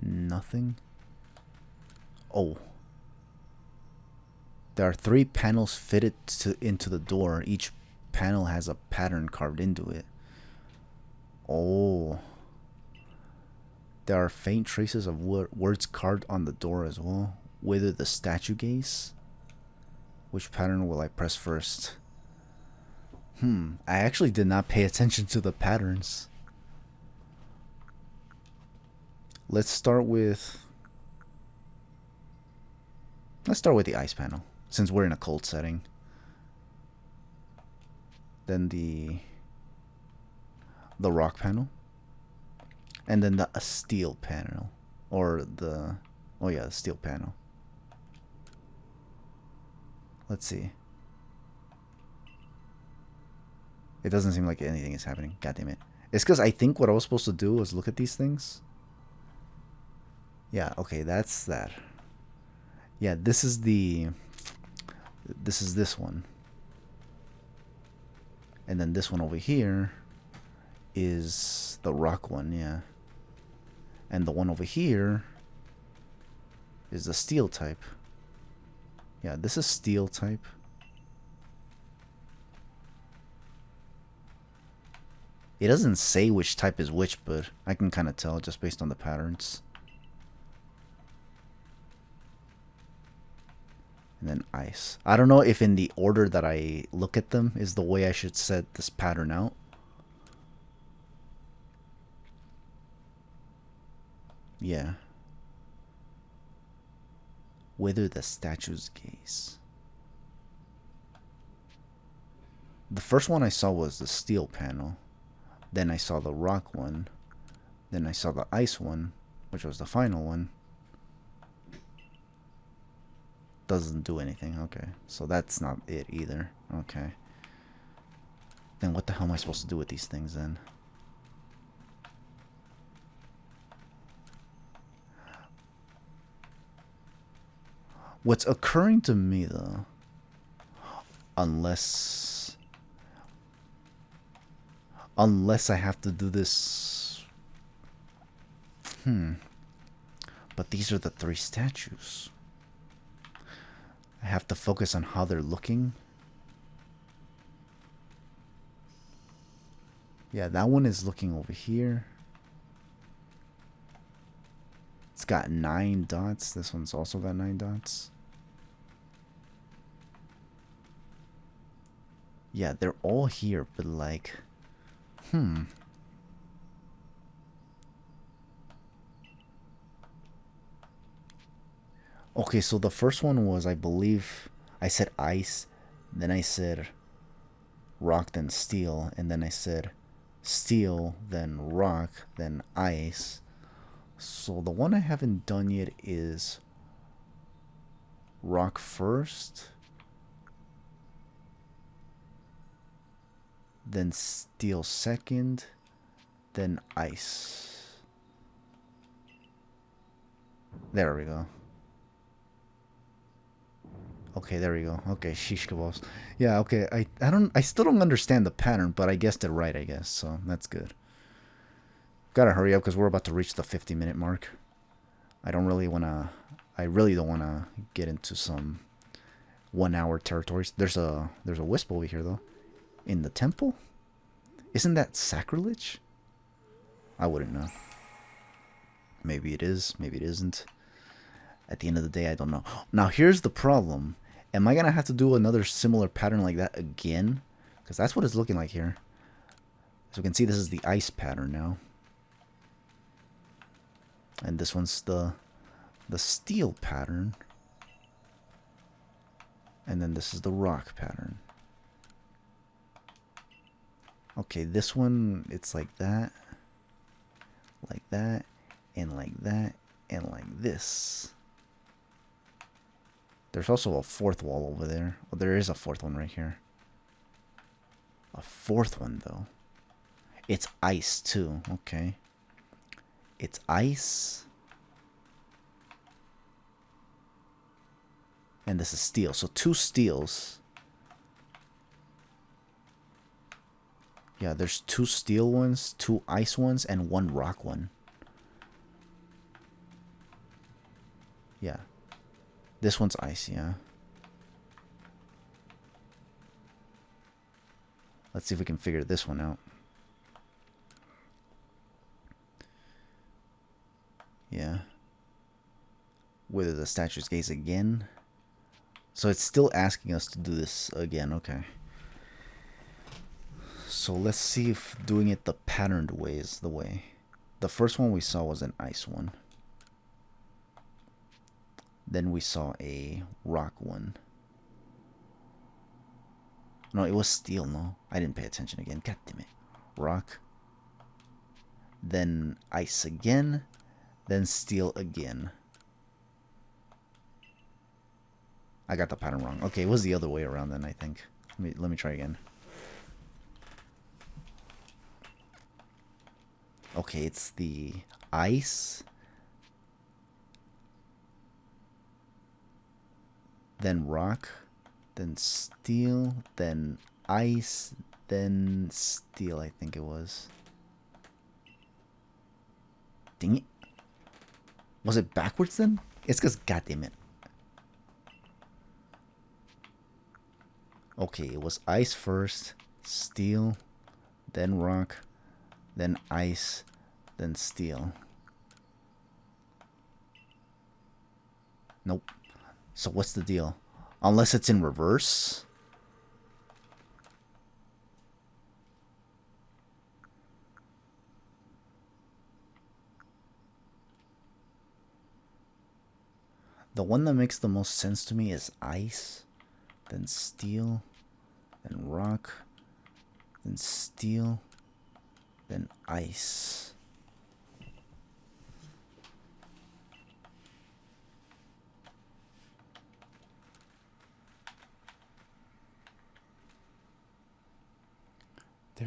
Nothing. Oh. There are 3 panels fitted into the door. Each panel has a pattern carved into it. Oh. There are faint traces of words carved on the door as well. Wither the statue gaze. Which pattern will I press first? I actually did not pay attention to the patterns. Let's start with the ice panel, since we're in a cold setting. Then the rock panel. And then the steel panel. Or the... oh yeah, the steel panel. Let's see. It doesn't seem like anything is happening. God damn it. It's because I think what I was supposed to do was look at these things. Yeah, okay, that's that. Yeah, this is the... this is this one. And then this one over here is the rock one, yeah. And the one over here is the steel type. Yeah, this is steel type. It doesn't say which type is which, but I can kind of tell just based on the patterns. And then ice. I don't know if in the order that I look at them is the way I should set this pattern out. Yeah. Wither the statue's gaze. The first one I saw was the steel panel. Then I saw the rock one. Then I saw the ice one, which was the final one. Doesn't do anything. Okay. So that's not it either. Okay. Then what the hell am I supposed to do with these things then? What's occurring to me though, unless I have to do this. But these are the 3 statues. I have to focus on how they're looking. Yeah, that one is looking over here. It's got 9 dots. This one's also got 9 dots. Yeah, they're all here, but like, Okay, so the first one was, I believe, I said ice, then I said rock, then steel, and then I said steel, then rock, then ice. So the one I haven't done yet is rock first, then steel second, then ice. There we go. Okay, there we go. Okay, shish kebabs. Yeah, okay. I still don't understand the pattern, but I guessed it right, I guess. So that's good. Gotta hurry up because we're about to reach the 50-minute mark. I really don't wanna get into some 1-hour territories. There's a wisp over here though. In the temple? Isn't that sacrilege? I wouldn't know. Maybe it is, maybe it isn't. At the end of the day, I don't know. Now here's the problem. Am I gonna have to do another similar pattern like that again? Because that's what it's looking like here. As we can see, this is the ice pattern now. And this one's the steel pattern. And then this is the rock pattern. Okay, this one, it's like that, and like that, and like this. There's also a 4th wall over there. Well, there is a 4th one right here. A 4th one, though. It's ice, too. Okay. It's ice. And this is steel. So 2 steels. Yeah, there's 2 steel ones, 2 ice ones, and 1 rock one. Yeah. This one's ice, yeah. Let's see if we can figure this one out. Yeah. Wither the statue's gaze again. So it's still asking us to do this again, okay. So let's see if doing it the patterned way is the way. The first one we saw was an ice one. Then we saw a rock one. No, it was steel, no. I didn't pay attention again. God damn it. Rock. Then ice again. Then steel again. I got the pattern wrong. Okay, it was the other way around then, I think. Let me try again. Okay, it's the ice. Then rock. Then steel. Then ice. Then steel, I think it was. Dang it. Was it backwards then? It's because, goddamn it. Okay, it was ice first, steel, then rock, then ice, then steel. Nope. So what's the deal? Unless it's in reverse. The one that makes the most sense to me is ice, then steel, then rock, then steel, then ice.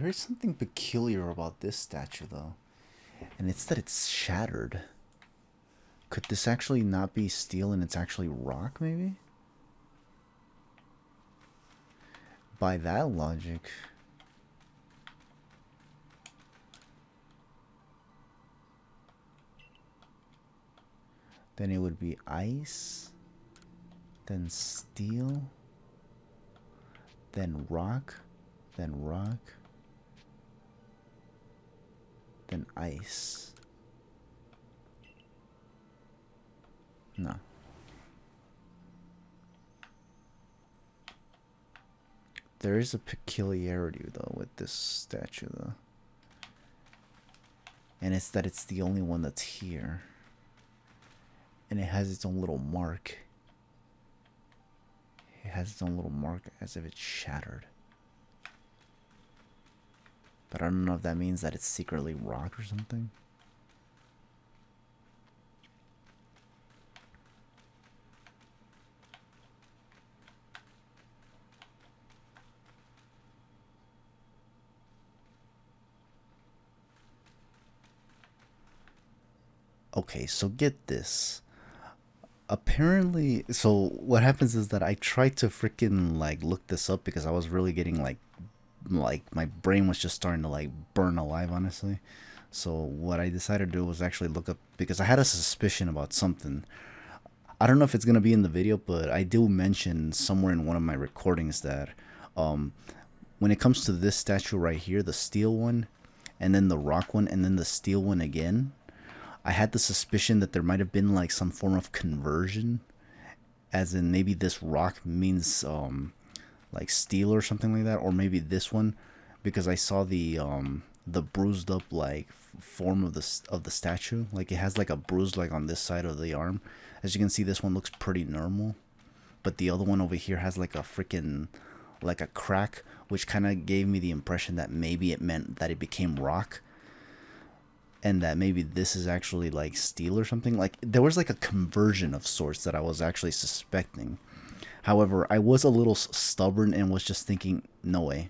There is something peculiar about this statue, though. And it's that it's shattered. Could this actually not be steel and it's actually rock, maybe? By that logic... then it would be ice, then steel, then rock, then ice. No. There is a peculiarity, though, with this statue, though. And it's that it's the only one that's here. And it has its own little mark. It has its own little mark as if it's shattered. But I don't know if that means that it's secretly rock or something. Okay, so get this. Apparently, so what happens is that I tried to freaking like look this up because I was really getting like my brain was just starting to like burn alive, honestly. So what I decided to do was actually look up, because I had a suspicion about something. I don't know if it's gonna be in the video, but I do mention somewhere in one of my recordings that when it comes to this statue right here, the steel one, and then the rock one, and then the steel one again, I had the suspicion that there might have been like some form of conversion, as in maybe this rock means like steel or something like that, or maybe this one, because I saw the bruised up like form of the statue, like it has like a bruise like on this side of the arm. As you can see, this one looks pretty normal, but the other one over here has like a freaking like a crack, which kind of gave me the impression that maybe it meant that it became rock, and that maybe this is actually like steel or something. Like there was like a conversion of sorts that I was actually suspecting. However, I was a little stubborn and was just thinking, no way.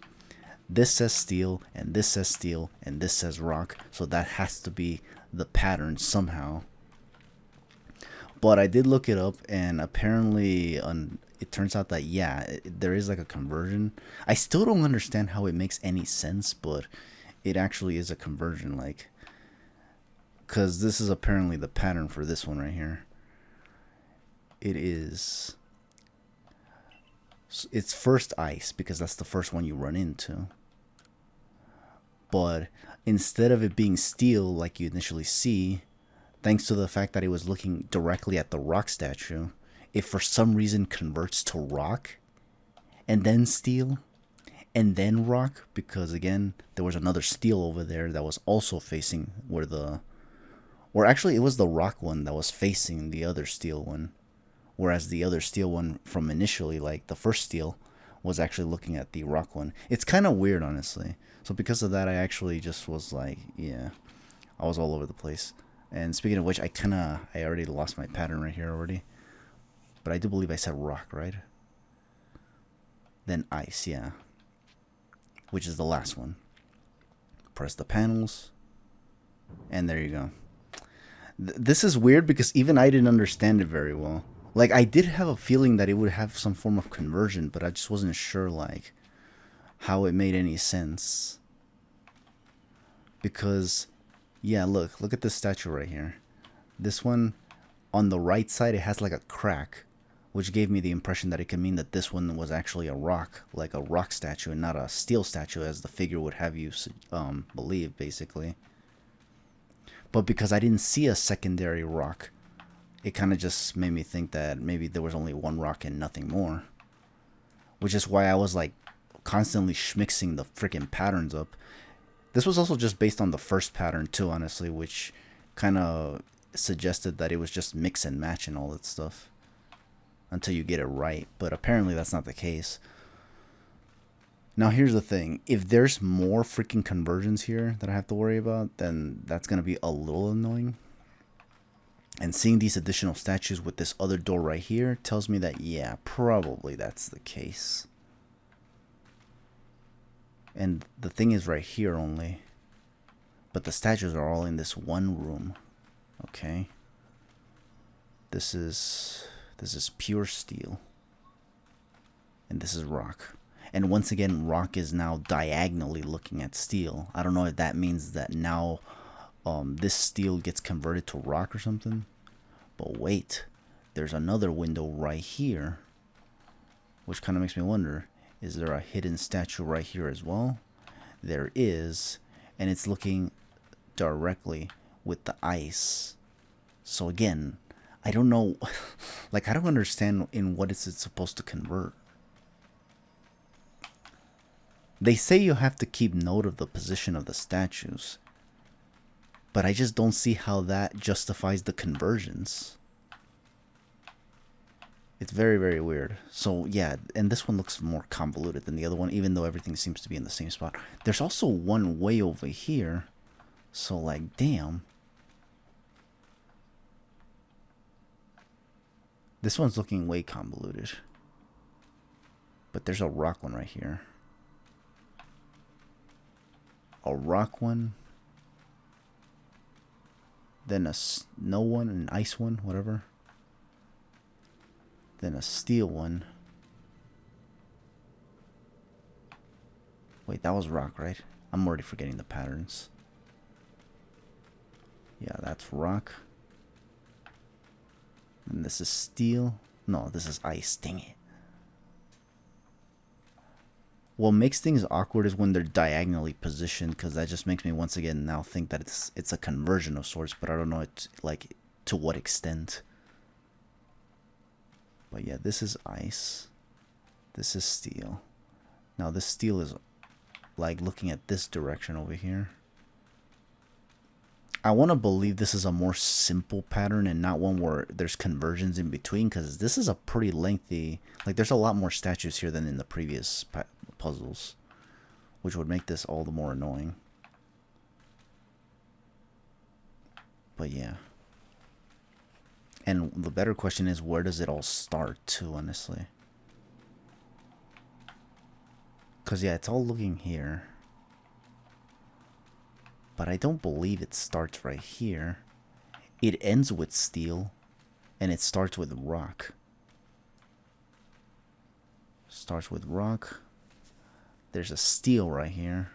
This says steel, and this says steel, and this says rock, so that has to be the pattern somehow. But I did look it up, and apparently it turns out that, yeah, there is like a conversion. I still don't understand how it makes any sense, but it actually is a conversion, like, because this is apparently the pattern for this one right here. It's first ice, because that's the first one you run into. But instead of it being steel like you initially see, thanks to the fact that it was looking directly at the rock statue, it for some reason converts to rock, and then steel, and then rock, because again, there was another steel over there that was also facing or actually it was the rock one that was facing the other steel one. Whereas the other steel one from initially, like the first steel, was actually looking at the rock one. It's kind of weird, honestly. So because of that, I actually just was like, yeah, I was all over the place. And speaking of which, I already lost my pattern right here already. But I do believe I said rock, right? Then ice, yeah. Which is the last one. Press the panels. And there you go. This is weird because even I didn't understand it very well. Like, I did have a feeling that it would have some form of conversion, but I just wasn't sure, like, how it made any sense. Because, yeah, look at this statue right here. This one, on the right side, it has, like, a crack, which gave me the impression that it could mean that this one was actually a rock, like a rock statue, and not a steel statue, as the figure would have you believe, basically. But because I didn't see a secondary rock, it kind of just made me think that maybe there was only one rock and nothing more. Which is why I was like constantly schmixing the freaking patterns up. This was also just based on the first pattern too, honestly, which kind of suggested that it was just mix and match and all that stuff until you get it right. But apparently that's not the case. Now here's the thing. If there's more freaking conversions here that I have to worry about, then that's going to be a little annoying. And seeing these additional statues with this other door right here tells me that, yeah, probably that's the case. And the thing is right here only. But the statues are all in this one room. Okay. This is pure steel. And this is rock. And once again, rock is now diagonally looking at steel. I don't know if that means that now this steel gets converted to rock or something. But wait, there's another window right here. Which kind of makes me wonder, is there a hidden statue right here as well? There is. And it's looking directly with the ice. So again, I don't know. Like, I don't understand in what is it supposed to convert. They say you have to keep note of the position of the statues, but I just don't see how that justifies the conversions. It's very, very weird. So yeah, and this one looks more convoluted than the other one, even though everything seems to be in the same spot. There's also one way over here. So like, damn. This one's looking way convoluted. But there's a rock one right here. A rock one. Then a snow one, an ice one, whatever. Then a steel one. Wait, that was rock, right? I'm already forgetting the patterns. Yeah, that's rock. And this is steel. No, this is ice. Dang it. What makes things awkward is when they're diagonally positioned, because that just makes me once again now think that it's a conversion of sorts, but I don't know it like to what extent. But yeah, this is ice. This is steel. Now this steel is like looking at this direction over here. I want to believe this is a more simple pattern and not one where there's conversions in between, because this is a pretty lengthy, like there's a lot more statues here than in the previous puzzles, which would make this all the more annoying. But yeah. And the better question is, where does it all start too, honestly? Because yeah, it's all looking here. But I don't believe it starts right here. It ends with steel, and it starts with rock. Starts with rock. There's a steel right here.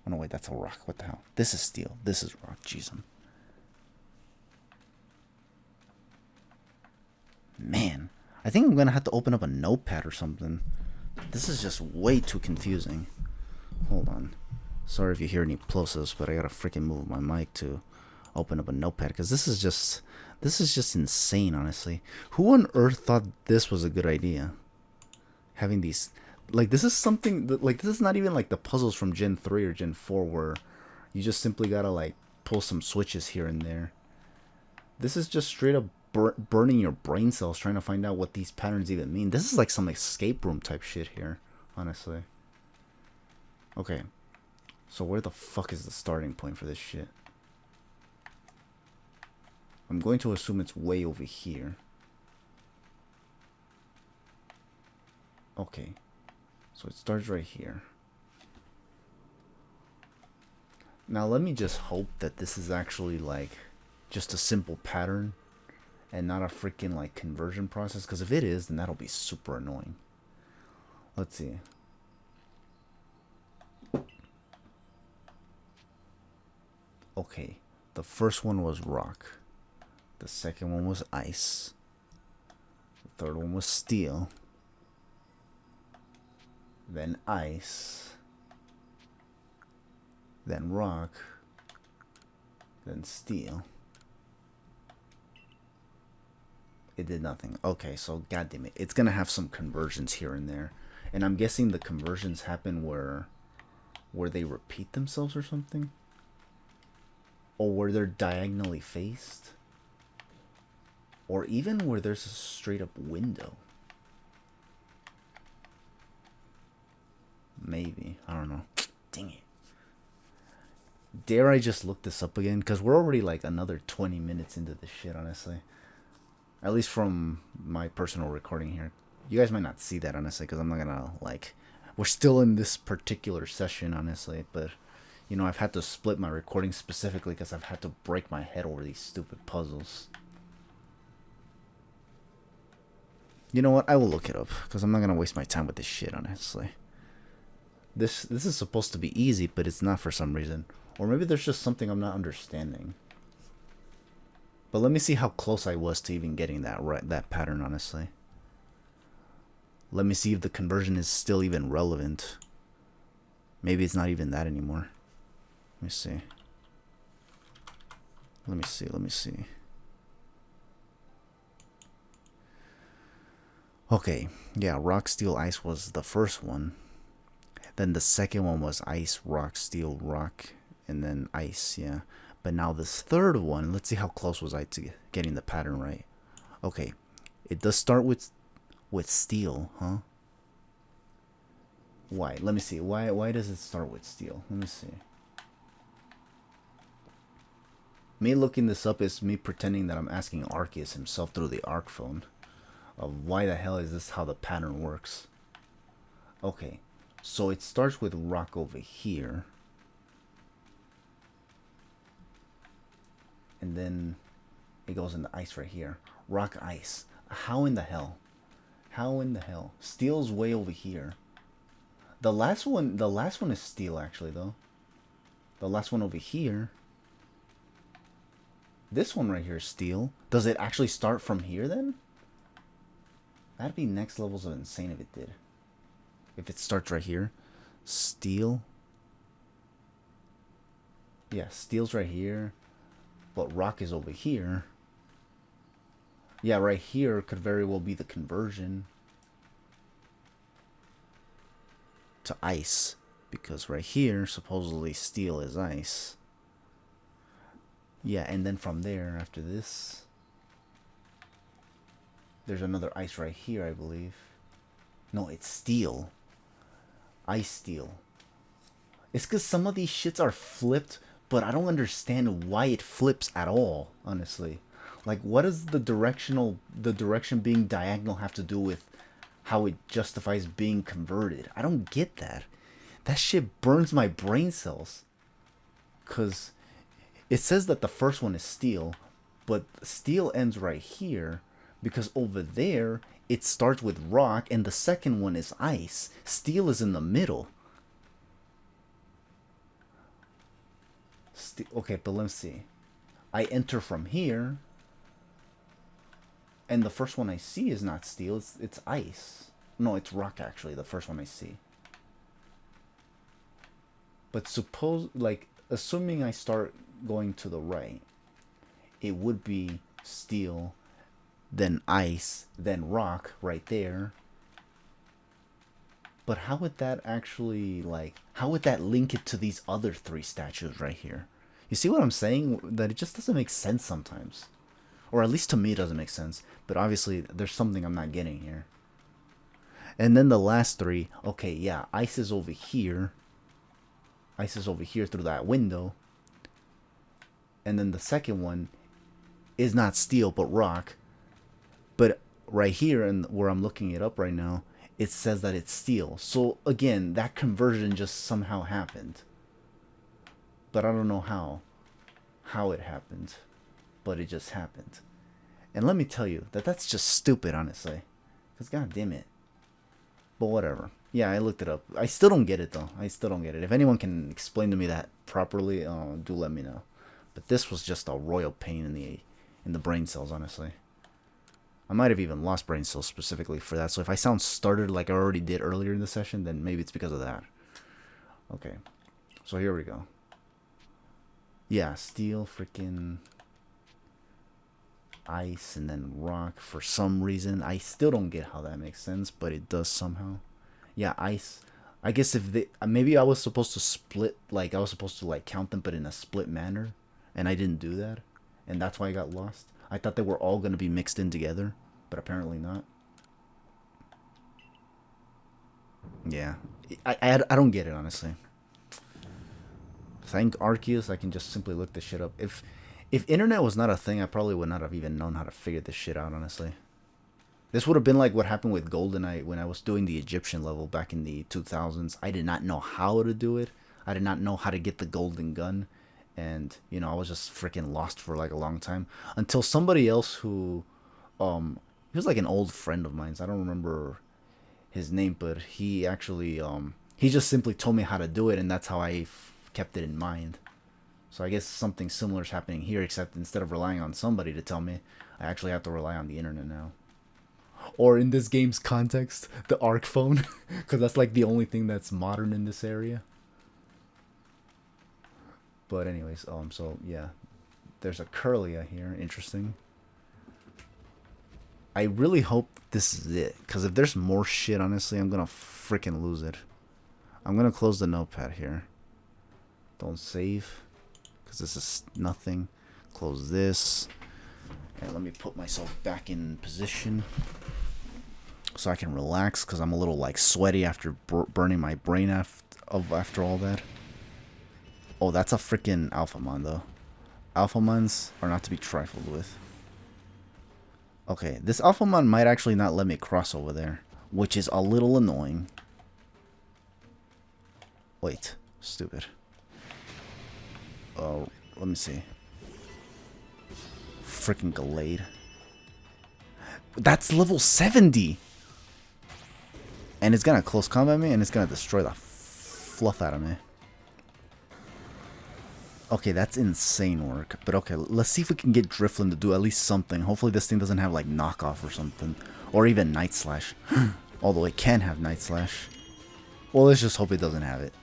Oh no, wait, that's a rock. What the hell? This is steel. This is rock. Jeez. Man, I think I'm gonna have to open up a notepad or something. This is just way too confusing. Hold on. Sorry if you hear any plosives, but I gotta freaking move my mic to open up a notepad, because this is just insane, honestly. Who on earth thought this was a good idea? Having these, like, this is something that, like, this is not even like the puzzles from Gen 3 or Gen 4 where you just simply gotta like pull some switches here and there. This is just straight up burning your brain cells trying to find out what these patterns even mean. This is like some escape room type shit here, honestly. Okay. So where the fuck is the starting point for this shit? I'm going to assume it's way over here. Okay. So it starts right here. Now let me just hope that this is actually like just a simple pattern and not a freaking like conversion process, because if it is, then that'll be super annoying. Let's see. Okay, the first one was rock. The second one was ice. The third one was steel. Then ice. Then rock. Then steel. It did nothing. Okay, so goddamn it. It's gonna have some conversions here and there. And I'm guessing the conversions happen where they repeat themselves or something. Or where they're diagonally faced. Or even where there's a straight up window. Maybe. I don't know. Dang it. Dare I just look this up again? Because we're already like another 20 minutes into this shit, honestly. At least from my personal recording here. You guys might not see that, honestly, because I'm not gonna like We're still in this particular session, honestly, but you know, I've had to split my recording specifically because I've had to break my head over these stupid puzzles. You know what? I will look it up because I'm not gonna waste my time with this shit, honestly. This is supposed to be easy, but it's not for some reason. Or maybe there's just something I'm not understanding. But let me see how close I was to even getting that pattern, honestly. Let me see if the conversion is still even relevant. Maybe it's not even that anymore. Let me see. Let me see. Okay, yeah, rock, steel, ice was the first one. Then the second one was ice, rock, steel, rock, and then ice, yeah. But now this third one, let's see how close was I to getting the pattern right. Okay, it does start with steel, huh? Why? Let me see. Why does it start with steel? Let me see. Me looking this up is me pretending that I'm asking Arceus himself through the Arc phone of why the hell is this how the pattern works. Okay, so it starts with rock over here. And then it goes into ice right here. Rock, ice. How in the hell? How in the hell? Steel's way over here. The last one is steel actually though. The last one over here. This one right here is steel. Does it actually start from here then? That'd be next levels of insane if it did. If it starts right here. Steel. Yeah, steel's right here. But rock is over here. Yeah, right here could very well be the conversion to ice. Because right here, supposedly steel is ice. Yeah, and then from there, after this, there's another ice right here, I believe. No, it's steel. Ice steel. It's because some of these shits are flipped, but I don't understand why it flips at all, honestly. Like, what does the direction being diagonal have to do with how it justifies being converted? I don't get that. That shit burns my brain cells. Because it says that the first one is steel, but steel ends right here because over there it starts with rock and the second one is ice. Steel is in the middle. Okay, but let's see. I enter from here and the first one I see is not steel, it's ice. No, it's rock actually, the first one I see. But suppose, like, assuming I start going to the right, it would be steel, then ice, then rock right there. But how would that actually, like, how would that link it to these other three statues right here? You see what I'm saying? That it just doesn't make sense sometimes. Or at least to me it doesn't make sense. But obviously there's something I'm not getting here. And then the last three, okay, yeah, ice is over here. Ice is over here through that window. And then the second one is not steel but rock. But right here, and where I'm looking it up right now, it says that it's steel. So again, that conversion just somehow happened. But I don't know how it happened. But it just happened. And let me tell you that that's just stupid, honestly. Because god damn it. But whatever. Yeah, I looked it up. I still don't get it though. I still don't get it. If anyone can explain to me that properly, do let me know. But this was just a royal pain in the brain cells, honestly. I might have even lost brain cells specifically for that. So if I sound started like I already did earlier in the session, then maybe it's because of that. Okay. So here we go. Yeah, steel, freaking ice, and then rock for some reason. I still don't get how that makes sense, but it does somehow. Yeah, ice. I guess if they, maybe I was supposed to split, like I was supposed to like count them but in a split manner, and I didn't do that, and that's why I got lost. I thought they were all going to be mixed in together, but apparently not. Yeah, I don't get it, honestly. Thank Arceus, I can just simply look this shit up. If internet was not a thing, I probably would not have even known how to figure this shit out, honestly. This would have been like what happened with GoldenEye when I was doing the Egyptian level back in the 2000s. I did not know how to do it. I did not know how to get the golden gun. And, you know, I was just freaking lost for like a long time. Until somebody else who, he was like an old friend of mine. So I don't remember his name, but he actually, he just simply told me how to do it. And that's how I kept it in mind. So I guess something similar is happening here, except instead of relying on somebody to tell me, I actually have to rely on the internet now. Or in this game's context, the Arc phone, because that's like the only thing that's modern in this area. But anyways, so yeah, there's a Curlia here. Interesting. I really hope this is it, because if there's more shit, honestly, I'm gonna freaking lose it. I'm gonna close the notepad here. Don't save, because this is nothing. Close this, and let me put myself back in position so I can relax, because I'm a little like sweaty after burning my brain after all that. Oh, that's a freaking Alphamon though. Alphamons are not to be trifled with. Okay, this Alphamon might actually not let me cross over there, which is a little annoying. Wait, stupid. Oh, let me see. Freaking Gallade. That's level 70! And it's gonna close combat me, and it's gonna destroy the fluff out of me. Okay, that's insane work. But okay, let's see if we can get Drifloon to do at least something. Hopefully this thing doesn't have like knockoff or something. Or even Night Slash. Although it can have Night Slash. Well, let's just hope it doesn't have it.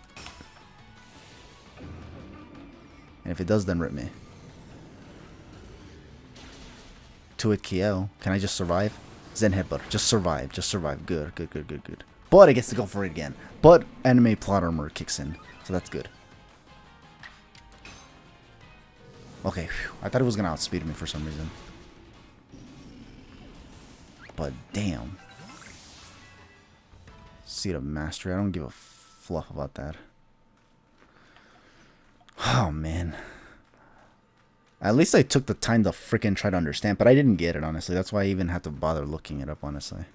And if it does, then rip me. To it, Kiel. Can I just survive? Zen Headbutt. Just survive. Just survive. Good, good, good, good, good. But it gets to go for it again. But anime plot armor kicks in. So that's good. Okay, whew. I thought it was going to outspeed me for some reason. But damn. Seed of Mastery. I don't give a fluff about that. Oh, man. At least I took the time to freaking try to understand, but I didn't get it, honestly. That's why I even had to bother looking it up, honestly.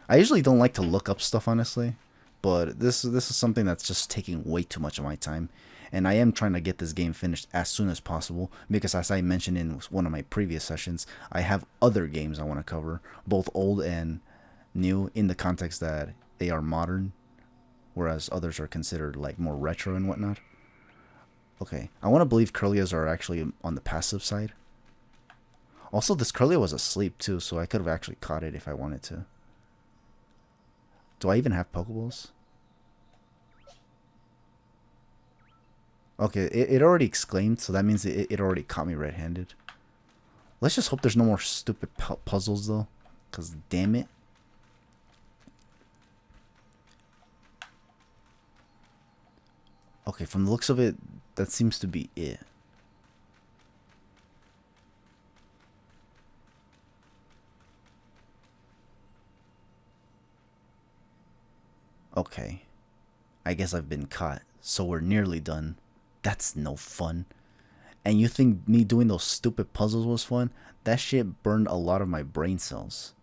I usually don't like to look up stuff, honestly. But this is something that's just taking way too much of my time. And I am trying to get this game finished as soon as possible, because as I mentioned in one of my previous sessions, I have other games I want to cover, both old and new, in the context that they are modern, whereas others are considered like more retro and whatnot. Okay, I want to believe Curlias are actually on the passive side. Also, this Curlia was asleep too, so I could have actually caught it if I wanted to. Do I even have Pokeballs? Okay, it already exclaimed, so that means it already caught me red-handed. Let's just hope there's no more stupid puzzles, though. Because, damn it. Okay, from the looks of it, that seems to be it. Okay. I guess I've been caught, so we're nearly done. That's no fun. And you think me doing those stupid puzzles was fun? That shit burned a lot of my brain cells.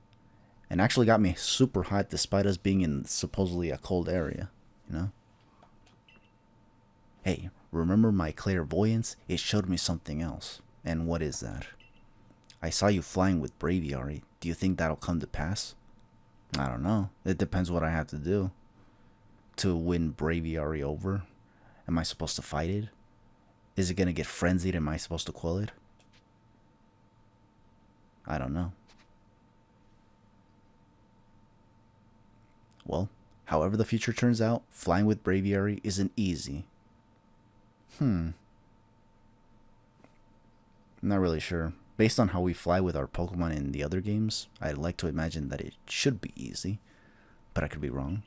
And actually got me super hot despite us being in supposedly a cold area, you know? Hey, remember my clairvoyance? It showed me something else. And what is that? I saw you flying with Braviary. Do you think that'll come to pass? I don't know. It depends what I have to do to win Braviary over. Am I supposed to fight it? Is it going to get frenzied? Am I supposed to quell it? I don't know. Well, however the future turns out, flying with Braviary isn't easy. I'm not really sure. Based on how we fly with our Pokemon in the other games, I'd like to imagine that it should be easy. But I could be wrong.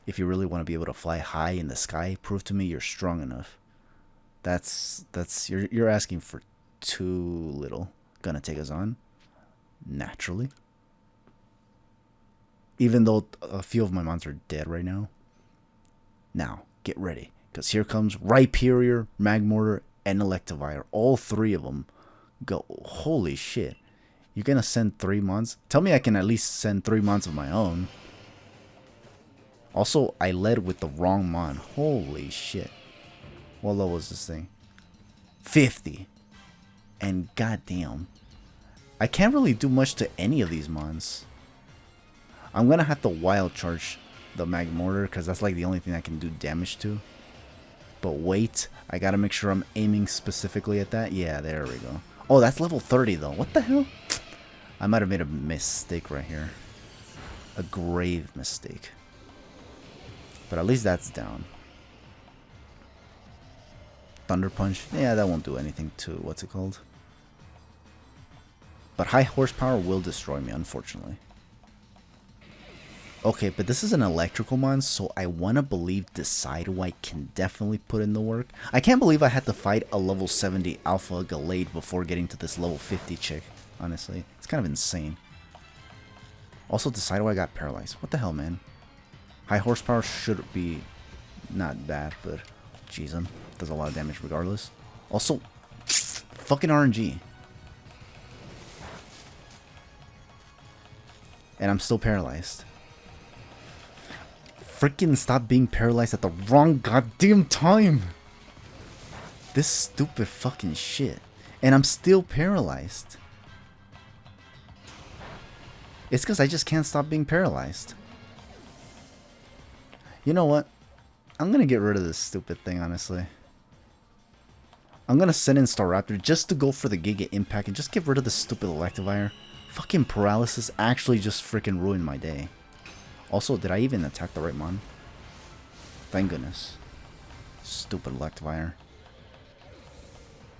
If you really want to be able to fly high in the sky, prove to me you're strong enough. You're asking for too little. Gonna take us on? Naturally. Even though a few of my mons are dead right now. Now, get ready. Because here comes Rhyperior, Magmortar, and Electivire. All three of them go. Holy shit. You're gonna send 3 months? Tell me I can at least send 3 months of my own. Also, I led with the wrong mon. Holy shit. What level was this thing? 50. And goddamn. I can't really do much to any of these mons. I'm gonna have to wild charge the mag mortar because that's like the only thing I can do damage to. But wait, I gotta make sure I'm aiming specifically at that. Yeah, there we go. Oh, that's level 30 though. What the hell? I might have made a mistake right here. A grave mistake. But at least that's down. Thunder Punch. Yeah, that won't do anything to what's it called? But high horsepower will destroy me, unfortunately. Okay, but this is an electrical mon, so I want to believe Decidueye can definitely put in the work. I can't believe I had to fight a level 70 Alpha Gallade before getting to this level 50 chick, honestly. It's kind of insane. Also, Decidueye got paralyzed. What the hell, man? High horsepower should be not bad, but jeez, does a lot of damage regardless. Also, fucking RNG. And I'm still paralyzed. Freaking stop being paralyzed at the wrong goddamn time. This stupid fucking shit. And I'm still paralyzed. It's because I just can't stop being paralyzed. You know what? I'm going to get rid of this stupid thing, honestly. I'm going to send in Staraptor just to go for the Giga Impact and just get rid of the stupid Electivire. Fucking paralysis actually just freaking ruined my day. Also, did I even attack the right mon? Thank goodness. Stupid Electivire.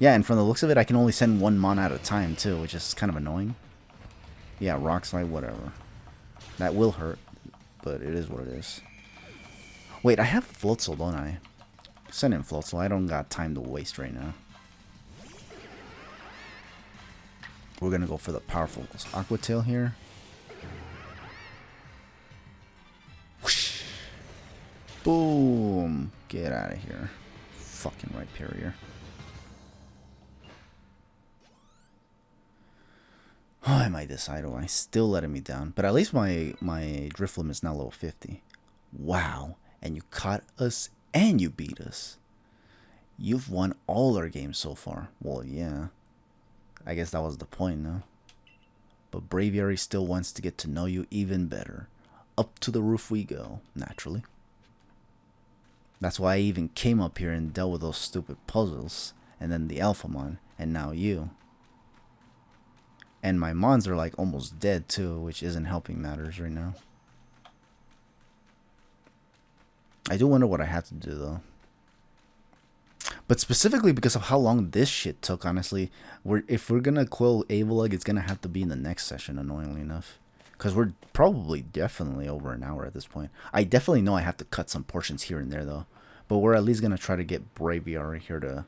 Yeah, and from the looks of it, I can only send one mon at a time, too, which is kind of annoying. Yeah, Rock Slide, whatever. That will hurt, but it is what it is. Wait, I have Floatzel, don't I? Send in Floatzel. I don't got time to waste right now. We're going to go for the powerful Aqua Tail here. Whoosh. Boom. Get out of here. Fucking right Rhyperior. Oh, I might decide why. Still letting me down. But at least my Drifloon is now level 50. Wow. And you caught us and you beat us. You've won all our games so far. Well, yeah. I guess that was the point, no? But Braviary still wants to get to know you even better. Up to the roof we go, naturally. That's why I even came up here and dealt with those stupid puzzles. And then the Alphamon. And now you. And my mons are like almost dead too, which isn't helping matters right now. I do wonder what I have to do though. But specifically because of how long this shit took, honestly, if we're gonna quill Avalugg, it's gonna have to be in the next session, annoyingly enough. Because we're probably definitely over an hour at this point. I definitely know I have to cut some portions here and there though. But we're at least gonna try to get Braviary here to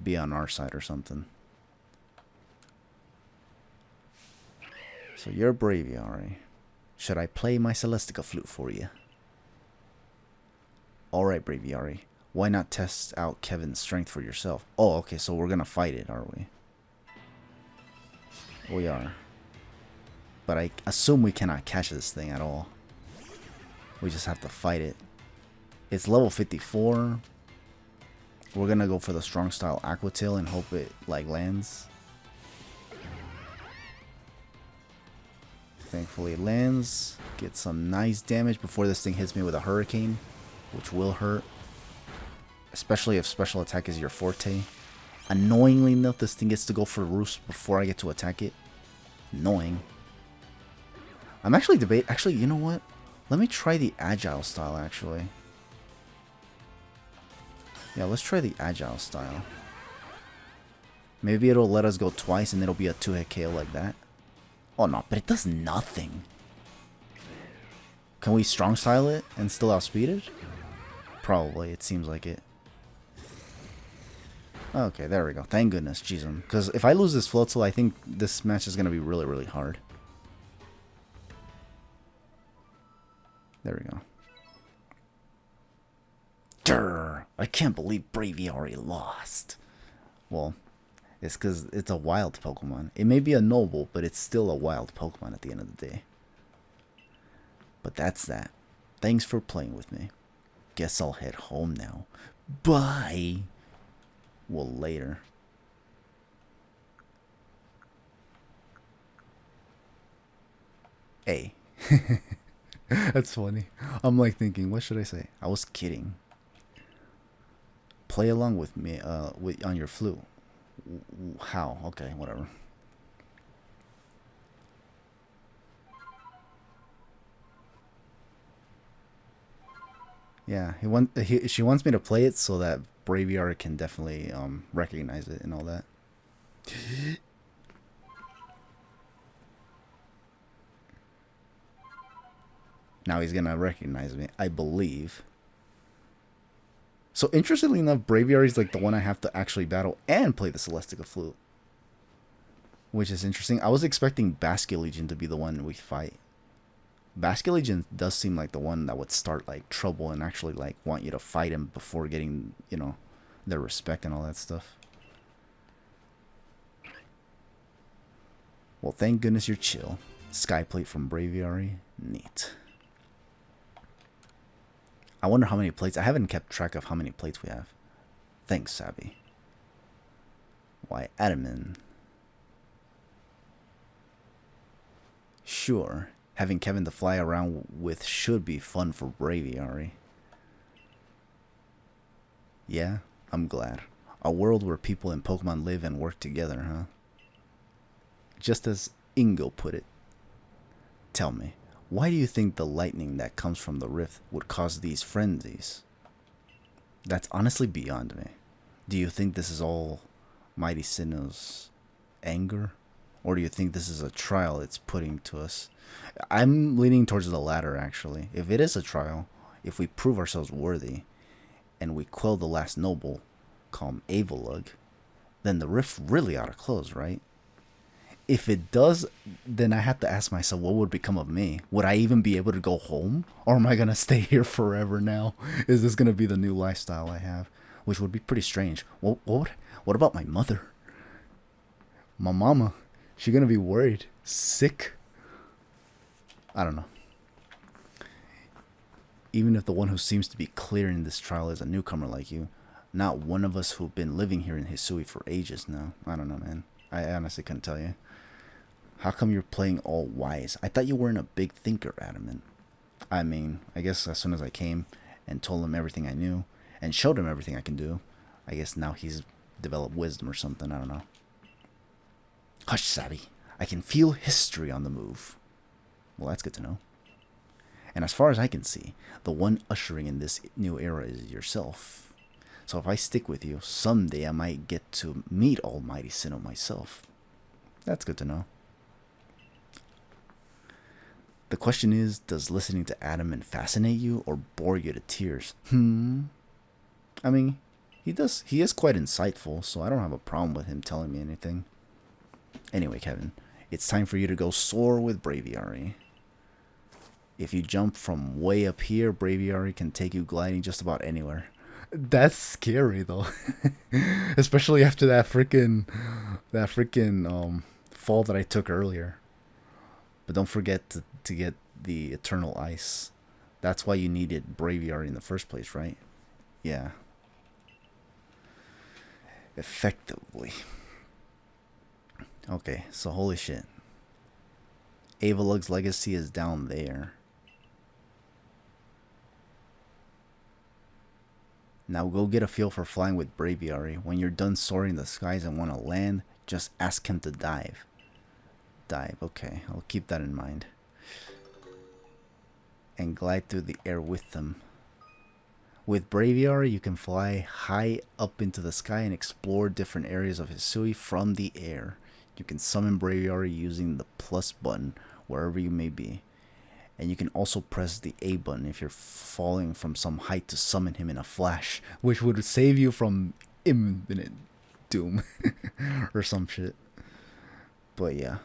be on our side or something. So you're Braviary. Should I play my Celestica flute for you? Alright, Braviary. Why not test out Kevin's strength for yourself? Oh, okay, so we're gonna fight it, are we? We are. But I assume we cannot catch this thing at all. We just have to fight it. It's level 54. We're gonna go for the strong style Aqua Tail and hope it like lands. Thankfully it lands. Get some nice damage before this thing hits me with a hurricane, which will hurt. Especially if special attack is your forte. Annoyingly enough, this thing gets to go for roost before I get to attack it. Annoying. I'm actually debating. Actually, you know what? Let me try the agile style, actually. Yeah, let's try the agile style. Maybe it'll let us go twice and it'll be a 2-hit KO like that. Oh no, but it does nothing. Can we strong style it and still outspeed it? Probably, it seems like it. Okay, there we go. Thank goodness, jeez. Because if I lose this Floatzel, I think this match is going to be really, really hard. There we go. Durr! I can't believe Braviary lost. Well, It's because it's a wild Pokemon. It may be a noble, but it's still a wild Pokemon at the end of the day. But that's that. Thanks for playing with me. Guess I'll head home now. Bye. Well, later. Hey. That's funny. I'm like thinking, what should I say? I was kidding. Play along with me on your flute. How? Okay, whatever. Yeah, she wants me to play it so that Braviary can definitely recognize it and all that. Now he's gonna recognize me, I believe. So interestingly enough, Braviary is like the one I have to actually battle and play the Celestica flute, which is interesting. I was expecting Basculegion to be the one we fight. Basculegion does seem like the one that would start like trouble and actually like want you to fight him before getting, their respect and all that stuff. Well, thank goodness you're chill. Skyplate from Braviary. Neat. I wonder how many plates. I haven't kept track of how many plates we have. Thanks, Sabby. Why, Adamin. Sure, having Kevin to fly around with should be fun for Braviary. Yeah, I'm glad. A world where people and Pokemon live and work together, huh? Just as Ingo put it. Tell me, why do you think the lightning that comes from the rift would cause these frenzies? That's honestly beyond me. Do you think this is all Mighty Sinnoh's anger? Or do you think this is a trial it's putting to us? I'm leaning towards the latter, actually. If it is a trial, if we prove ourselves worthy, and we quell the last noble, call him Avalug, then the rift really ought to close, right? If it does, then I have to ask myself, what would become of me? Would I even be able to go home? Or am I going to stay here forever now? Is this going to be the new lifestyle I have? Which would be pretty strange. What about my mother? My mama? She going to be worried? Sick? I don't know. Even if the one who seems to be clearing this trial is a newcomer like you, not one of us who've been living here in Hisui for ages now. I don't know, man. I honestly couldn't tell you. How come you're playing all wise? I thought you weren't a big thinker, Adamant. I mean, I guess as soon as I came and told him everything I knew and showed him everything I can do, I guess now he's developed wisdom or something. I don't know. Hush, Savvy. I can feel history on the move. Well, that's good to know. And as far as I can see, the one ushering in this new era is yourself. So if I stick with you, someday I might get to meet Almighty Sinnoh myself. That's good to know. The question is, does listening to Adamant fascinate you or bore you to tears? I mean, he is quite insightful, so I don't have a problem with him telling me anything. Anyway, Kevin, it's time for you to go soar with Braviary. If you jump from way up here, Braviary can take you gliding just about anywhere. That's scary though. Especially after that freaking fall that I took earlier. But don't forget to get the Eternal Ice. That's why you needed Braviary in the first place, right? Yeah. Effectively. Okay, so holy shit. Avalug's legacy is down there. Now go get a feel for flying with Braviary. When you're done soaring the skies and want to land, just ask him to dive. Dive, okay, I'll keep that in mind. And glide through the air with them. With Braviary, you can fly high up into the sky and explore different areas of Hisui from the air. You can summon Braviary using the plus button wherever you may be. And you can also press the A button if you're falling from some height to summon him in a flash, which would save you from imminent doom or some shit. But yeah.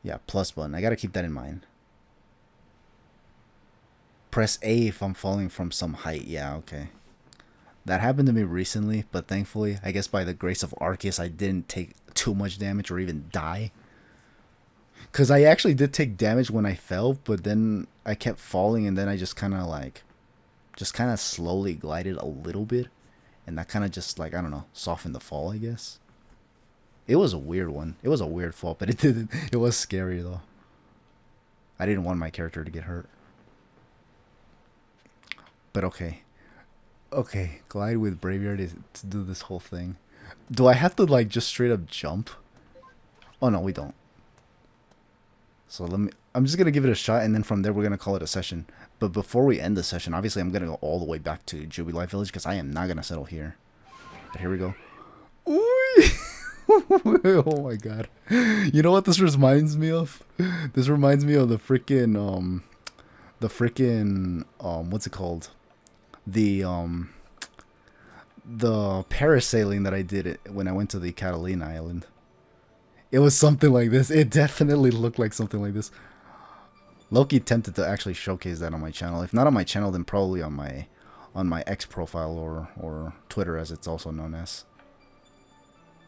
Yeah, plus button. I gotta keep that in mind. Press A if I'm falling from some height. Yeah, okay. That happened to me recently, but thankfully, I guess by the grace of Arceus, I didn't take too much damage or even die. Because I actually did take damage when I fell, but then I kept falling, and then I just kind of like, just kind of slowly glided a little bit, and that kind of just like, I don't know, softened the fall, I guess. It was a weird one. It was a weird fall, but it didn't. It was scary though. I didn't want my character to get hurt. But okay. Okay, glide with Braviary to do this whole thing. Do I have to like just straight up jump? Oh no, we don't. So let me. I'm just gonna give it a shot, and then from there we're gonna call it a session. But before we end the session, obviously I'm gonna go all the way back to Jubilee Village because I am not gonna settle here. But here we go. Ooh. Oh my god. You know what this reminds me of? This reminds me of the freaking what's it called? The parasailing that I did it when I went to the Catalina Island. It was something like this. It definitely looked like something like this. Loki tempted to actually showcase that on my channel. If not on my channel, then probably on my X profile or Twitter as it's also known as.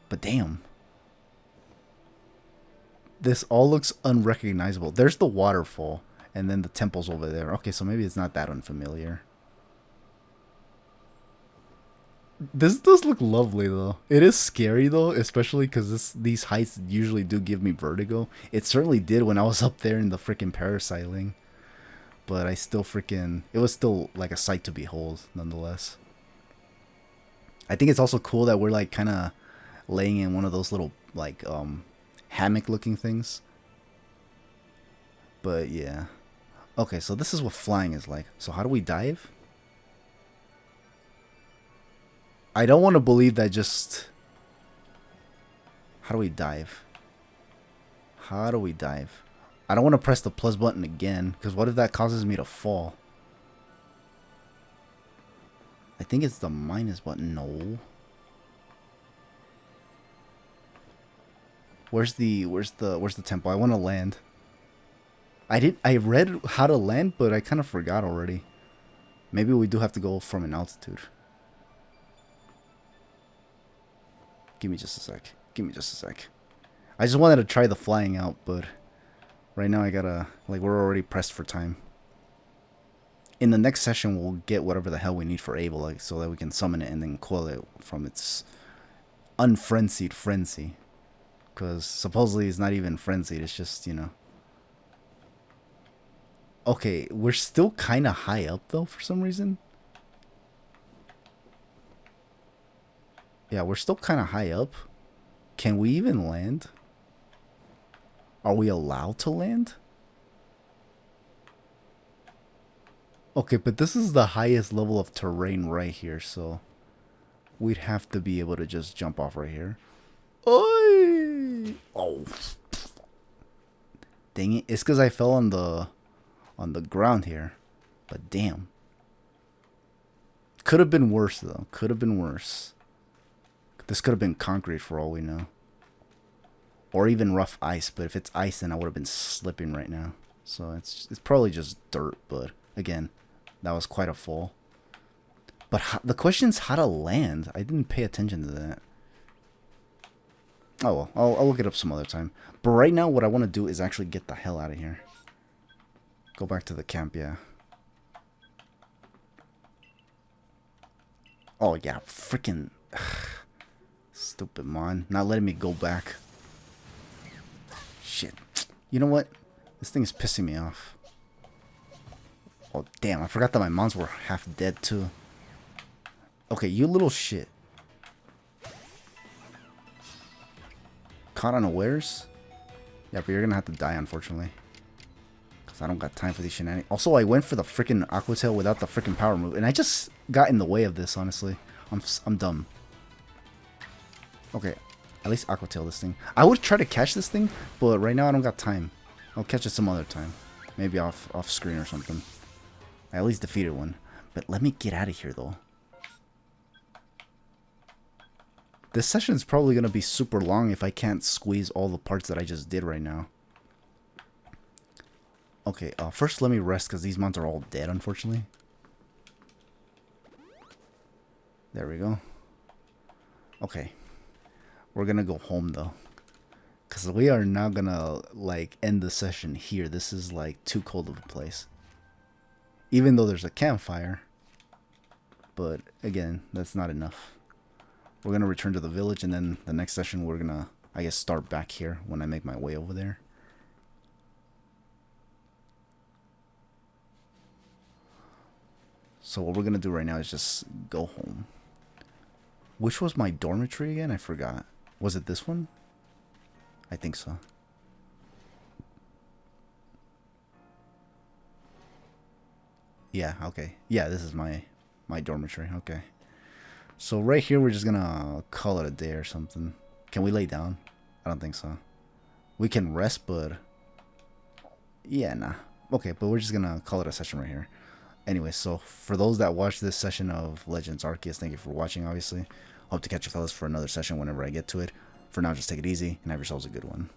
But damn. This all looks unrecognizable. There's the waterfall and then the temple's over there. Okay, so maybe it's not that unfamiliar. This does look lovely though. It is scary though, especially because these heights usually do give me vertigo. It certainly did when I was up there in the freaking parasailing. But I still freaking... It was still like a sight to behold nonetheless. I think it's also cool that we're like kind of laying in one of those little like hammock looking things. But yeah. Okay, so this is what flying is like. So how do we dive? I don't want to believe that just... How do we dive? How do we dive? I don't want to press the plus button again, because what if that causes me to fall? I think it's the minus button. No. Where's the temple? I want to land. I read how to land, but I kind of forgot already. Maybe we do have to go from an altitude. Give me just a sec. Give me just a sec. I just wanted to try the flying out, but right now I gotta, like, we're already pressed for time. In the next session, we'll get whatever the hell we need for Abel, like, so that we can summon it and then coil it from its unfrenzied frenzy. Because supposedly it's not even frenzied, it's just, you know. Okay, we're still kind of high up, though, for some reason. Yeah, we're still kind of high up. Can we even land? Are we allowed to land? Okay, but this is the highest level of terrain right here, so we'd have to be able to just jump off right here. Oy! Oh. Dang it. It's because I fell on the ground here. But damn. Could have been worse, though. Could have been worse. This could have been concrete for all we know. Or even rough ice, but if it's ice, then I would have been slipping right now. So it's probably just dirt, but again, that was quite a fall. But the question's how to land. I didn't pay attention to that. Oh well, I'll look it up some other time. But right now, what I want to do is actually get the hell out of here. Go back to the camp, yeah. Oh yeah, freaking... Stupid mon. Not letting me go back. Shit. You know what? This thing is pissing me off. Oh, damn. I forgot that my mons were half dead, too. Okay, you little shit. Caught unawares? Yeah, but you're gonna have to die, unfortunately. Because I don't got time for these shenanigans. Also, I went for the freaking Aqua Tail without the freaking power move. And I just got in the way of this, honestly. I'm dumb. Okay, at least Aqua Tail this thing. I would try to catch this thing, but right now I don't got time. I'll catch it some other time. Maybe off screen or something. I at least defeated one. But let me get out of here, though. This session is probably going to be super long if I can't squeeze all the parts that I just did right now. Okay, first let me rest because these mons are all dead, unfortunately. There we go. Okay. We're gonna go home though. Because we are not gonna like end the session here. This is like too cold of a place. Even though there's a campfire. But again, that's not enough. We're gonna return to the village, and then the next session we're gonna, I guess, start back here when I make my way over there. So what we're gonna do right now is just go home. Which was my dormitory again? I forgot. Was it this one? I think so. Yeah, okay. Yeah, this is my dormitory. Okay. So right here we're just gonna call it a day or something. Can we lay down? I don't think so. We can rest, but yeah, nah. Okay, but we're just gonna call it a session right here. Anyway, so for those that watch this session of Legends Arceus, thank you for watching, obviously. Hope to catch you fellas for another session whenever I get to it. For now, just take it easy and have yourselves a good one.